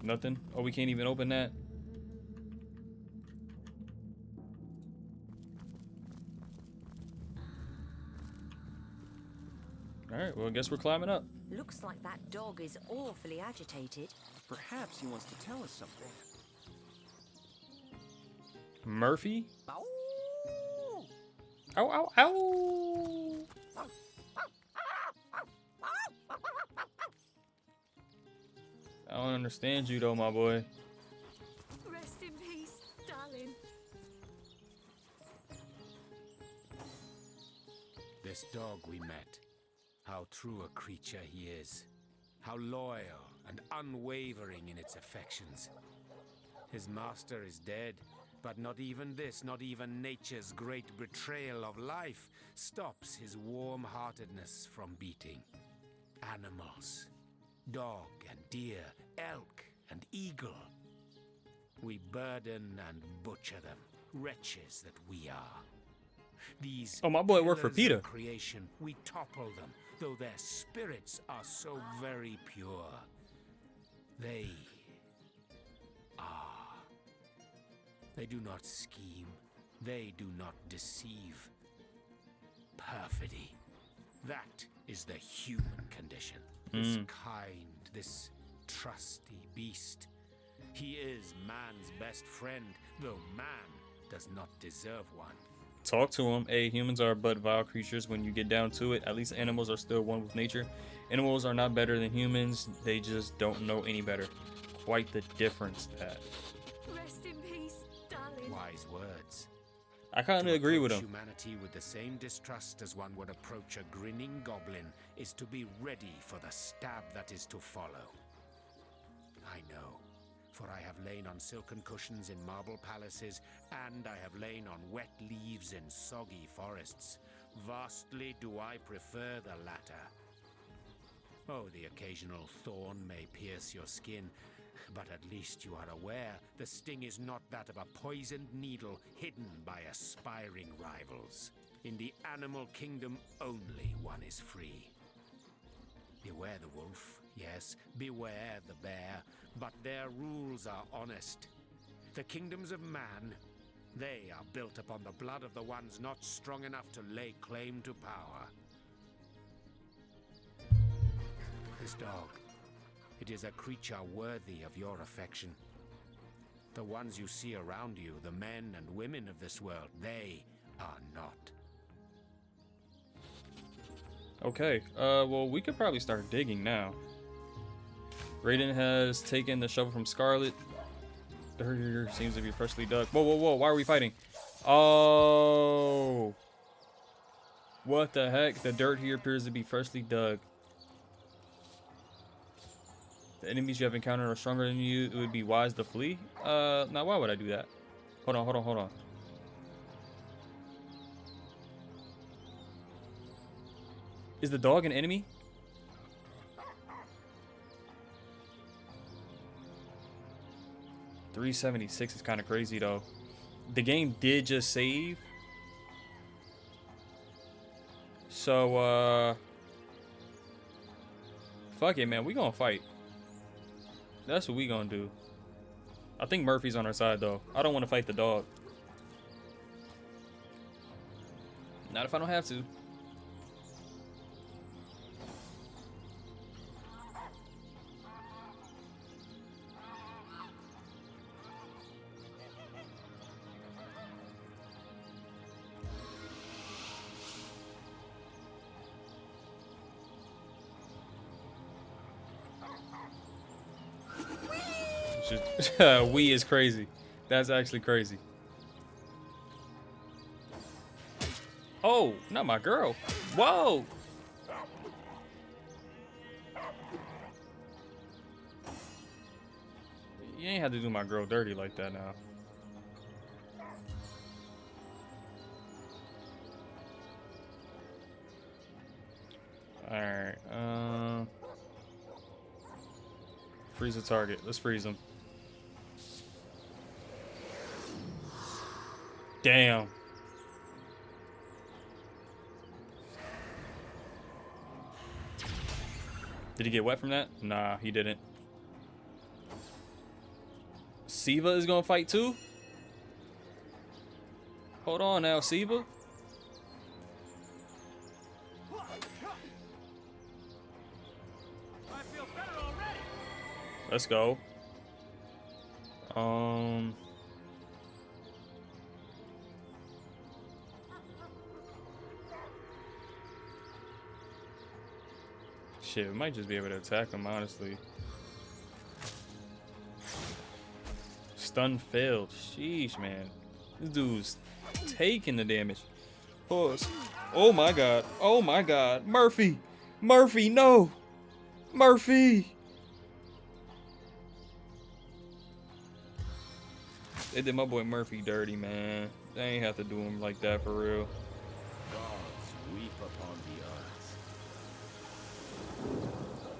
Nothing? Oh, we can't even open that? Alright, well, I guess we're climbing up. Looks like that dog is awfully agitated. Perhaps he wants to tell us something. Murphy? Ow, ow, ow! I don't understand you, though, my boy. Rest in peace, darling. This dog we met, how true a creature he is. How loyal and unwavering in its affections. His master is dead, but not even this, not even nature's great betrayal of life, stops his warm-heartedness from beating. Animals, dog and deer, elk and eagle. We burden and butcher them, wretches that we are. These Oh, my boy worked for pillars of PETA. creation, we topple them, though their spirits are so very pure. They are. They do not scheme. They do not deceive. Perfidy. That is the human condition. This kind, this trusty beast. He is man's best friend, though man does not deserve one. Talk to him. Hey, humans are but vile creatures when you get down to it. At least animals are still one with nature. Animals are not better than humans. They just don't know any better. Quite the difference, that. Rest in peace, darling. Wise words. I kind of agree with him. Humanity with the same distrust as one would approach a grinning goblin is to be ready for the stab that is to follow. I know, for I have lain on silken cushions in marble palaces, and I have lain on wet leaves in soggy forests. Vastly do I prefer the latter. Oh, the occasional thorn may pierce your skin, but at least you are aware the sting is not that of a poisoned needle hidden by aspiring rivals. In the animal kingdom, only one is free. Beware the wolf, yes, beware the bear, but their rules are honest. The kingdoms of man, they are built upon the blood of the ones not strong enough to lay claim to power. This dog, it is a creature worthy of your affection. The ones you see around you, the men and women of this world, they are not. Okay, well, we could probably start digging now. Raiden has taken the shovel from Scarlet. The herd here seems to be freshly dug. Whoa, whoa, whoa, why are we fighting? Oh! What the heck? The dirt here appears to be freshly dug. The enemies you have encountered are stronger than you. It would be wise to flee. Now why would I do that? Hold on, hold on, hold on. Is the dog an enemy? $376 is kind of crazy though. The game did just save. So fuck it, man. We gonna fight. That's what we gonna do. I think Murphy's on our side though. I don't want to fight the dog. Not if I don't have to. We is crazy. That's actually crazy. Oh, not my girl. Whoa. You ain't have to do my girl dirty like that now. Alright, freeze the target. Let's freeze him. Damn. Did he get wet from that? Nah, he didn't. Siva is gonna fight too? Hold on now, Siva. Let's go. Shit, we might just be able to attack him, honestly. Stun failed. Sheesh, man. This dude's taking the damage. Pause. Oh my god. Oh my god. Murphy. Murphy, no. Murphy. They did my boy Murphy dirty, man. They ain't have to do him like that for real. Gods weep upon the earth.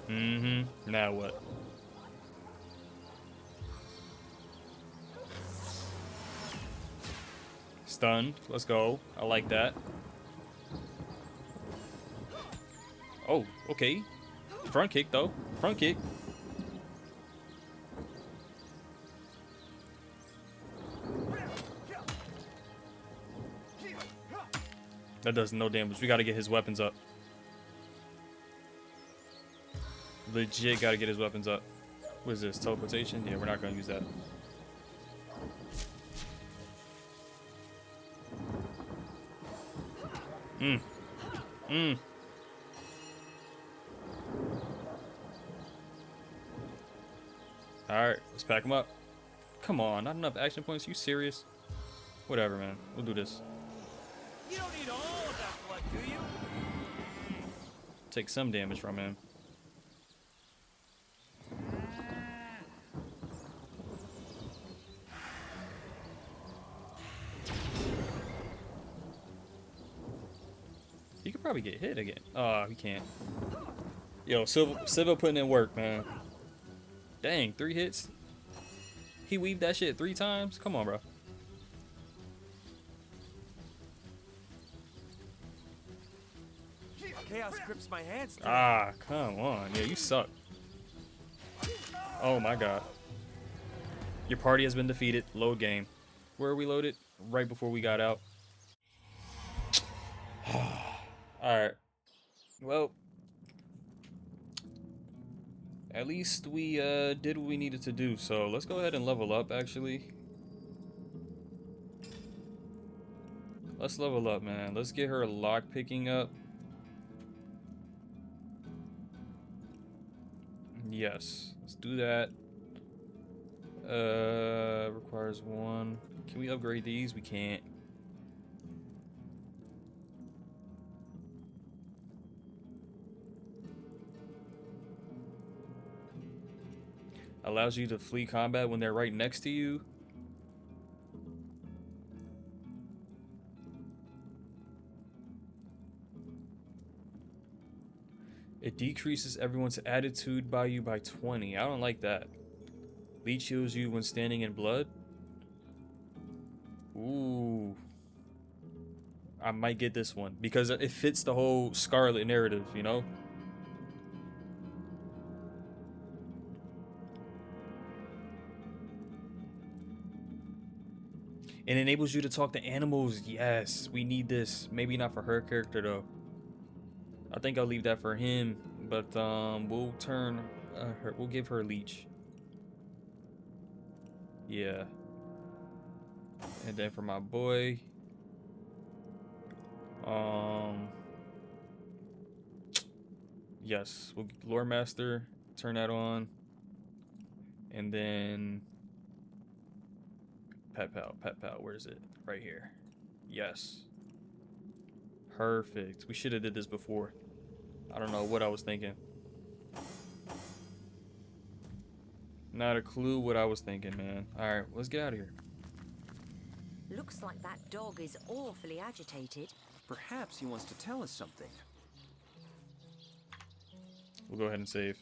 Mm-hmm. Now what? Stunned. Let's go. I like that. Oh, okay. Front kick, though. Front kick. That does no damage. We gotta get his weapons up. Legit gotta get his weapons up. What is this? Teleportation? Yeah, we're not gonna use that. Alright, let's pack them up. Come on, not enough action points. You serious? Whatever, man. We'll do this. You don't need all of that blood, do you? Take some damage from him. He could probably get hit again. Oh, he can't. Yo, Silva putting in work, man. Dang, 3 hits. He weaved that shit 3 times. Come on, bro. Chaos grips my hands today. Ah, come on. Yeah, you suck. Oh my god. Your party has been defeated. Load game. Where are we loaded? Right before we got out. Alright. Well, at least we did what we needed to do. So let's go ahead and level up, actually. Let's level up, man. Let's get her lock picking up. Yes, let's do that. Requires 1. Can we upgrade these? We can't. Allows you to flee combat when they're right next to you. It decreases everyone's attitude by you by 20. I don't like that. Leech heals you when standing in blood. Ooh. I might get this one because it fits the whole Scarlet narrative, you know? It enables you to talk to animals. Yes, we need this. Maybe not for her character though. I think I'll leave that for him, but we'll turn we'll give her leech. Yeah. And then for my boy, yes, we'll get Lore Master, turn that on. And then Pet Pal, where is it? Right here. Yes. Perfect. We should have did this before. I don't know what I was thinking. Not a clue what I was thinking, man. Alright, let's get out of here. Looks like that dog is awfully agitated. Perhaps he wants to tell us something. We'll go ahead and save.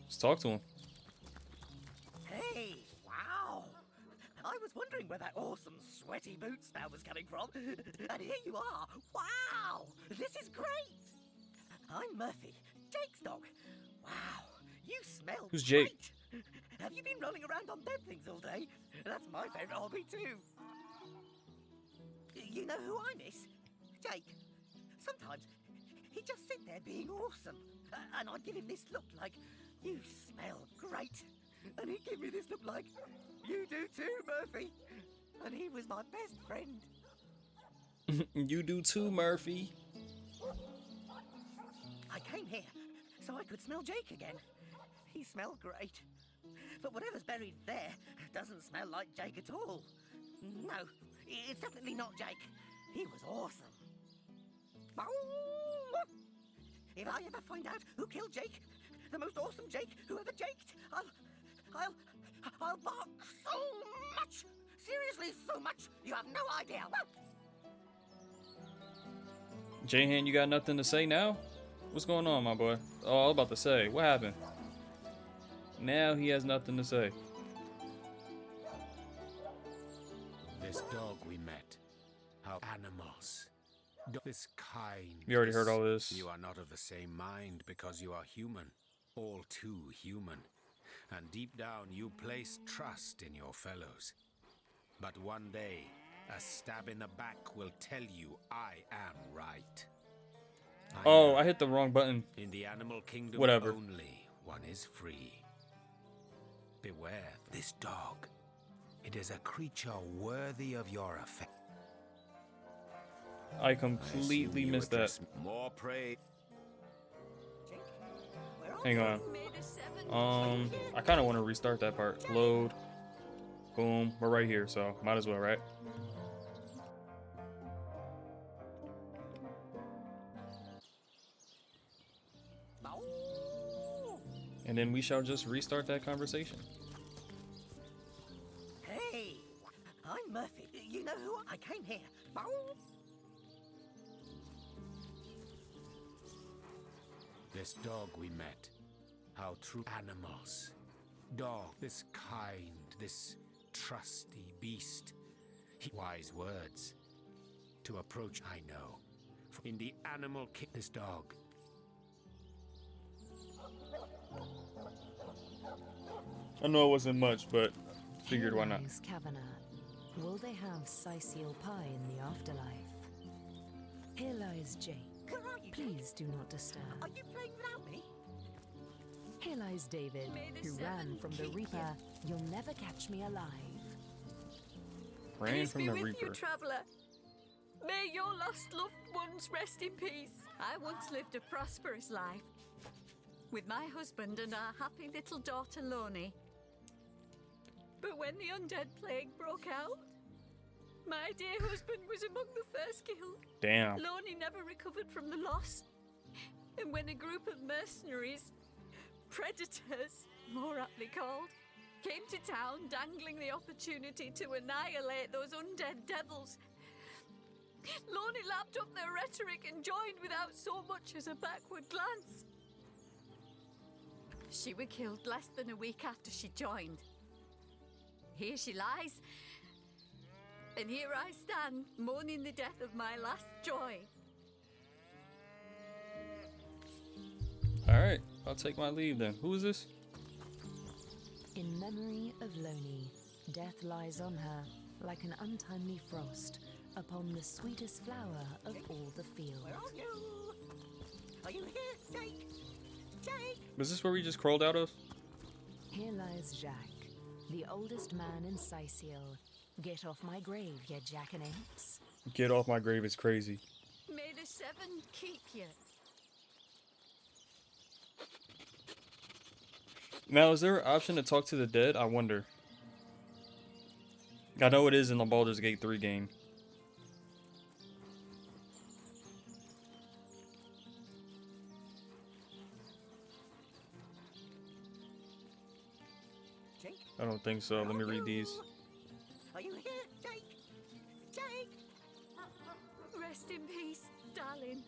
Let's talk to him. Hey, wow. I was wondering where that awesome sweaty boot smell was coming from. And here you are. Wow, this is great. I'm Murphy, Jake's dog. Wow, you smell Who's Jake? great. Have you been rolling around on dead things all day? That's my favorite hobby too. You know who I miss? Jake. Sometimes he'd just sit there being awesome. And I'd give him this look like, you smell great. And he'd give me this look like, you do too, Murphy. And he was my best friend. You do too, Murphy. I came here so I could smell Jake again. He smelled great. But whatever's buried there doesn't smell like Jake at all. No, it's definitely not Jake. He was awesome. If I ever find out who killed Jake, the most awesome Jake who ever jaked, I'll bark so much. Seriously, so much. You have no idea. Jahan, you got nothing to say now? What's going on, my boy? Oh, I was about to say, what happened? Now he has nothing to say. This dog we met, how animals, this kind. We already heard all this. You are not of the same mind because you are human, all too human. And deep down you place trust in your fellows. But one day, a stab in the back will tell you I am right. Oh, I hit the wrong button. In the animal kingdom Whatever. only, one is free. Beware this dog. It is a creature worthy of your affection. I completely missed that. More prey. Hang on. I kind of want to restart that part. Load. Boom. We're right here, so might as well, right? And then we shall just restart that conversation. Hey, I'm Murphy. You know who I came here. This dog we met. How true animals. Dog, this kind, this trusty beast. Wise words. To approach, I know. For in the animal this dog. I know it wasn't much, but figured why not. Kavanagh. Will they have Sicil pie in the afterlife? Here lies Jake. Where are you? Please do not disturb. Are you playing without me? Here lies David, who ran from the Reaper. You'll never catch me alive. Ran from the with Reaper. you, traveller. May your lost loved ones rest in peace. I once lived a prosperous life with my husband and our happy little daughter Loney. But when the undead plague broke out, my dear husband was among the first killed. Damn. Loney never recovered from the loss. And when a group of mercenaries, predators, more aptly called, came to town dangling the opportunity to annihilate those undead devils, Loney lapped up their rhetoric and joined without so much as a backward glance. She was killed less than a week after she joined. Here she lies, and here I stand, mourning the death of my last joy. Alright, I'll take my leave then. Who is this? In memory of Loney, death lies on her like an untimely frost upon the sweetest flower of all the field. Where are you? Are you here, Jake? Jake! Was this where we just crawled out of? Here lies Jacques, the oldest man in Sicil. Get off my grave, you jackanapes. Get off my grave is crazy. May the seven keep you. Now, is there an option to talk to the dead? I wonder. I know it is in the Baldur's Gate 3 game. Jake? I don't think so. Let me read these. Are you here, Jake? Jake! Rest in peace, darling.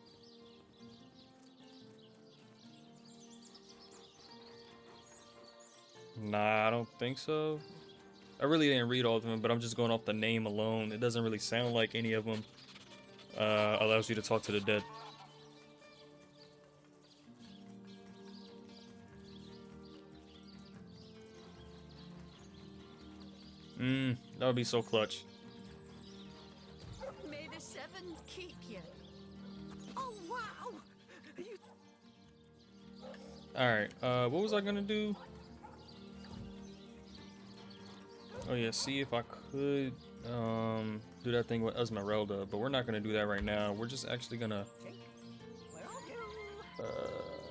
Nah, I don't think so. I really didn't read all of them, but I'm just going off the name alone. It doesn't really sound like any of them allows you to talk to the dead. That would be so clutch. May the seven keep you. Oh, wow! Alright, what was I gonna do? Oh yeah, see if I could do that thing with Esmeralda, but we're not gonna do that right now. We're just actually gonna Where are you?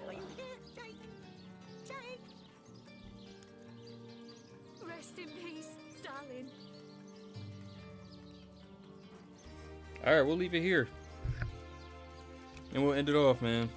Are you here, Jake? Jake! Rest in peace, darling. Alright, we'll leave it here. And we'll end it off, man.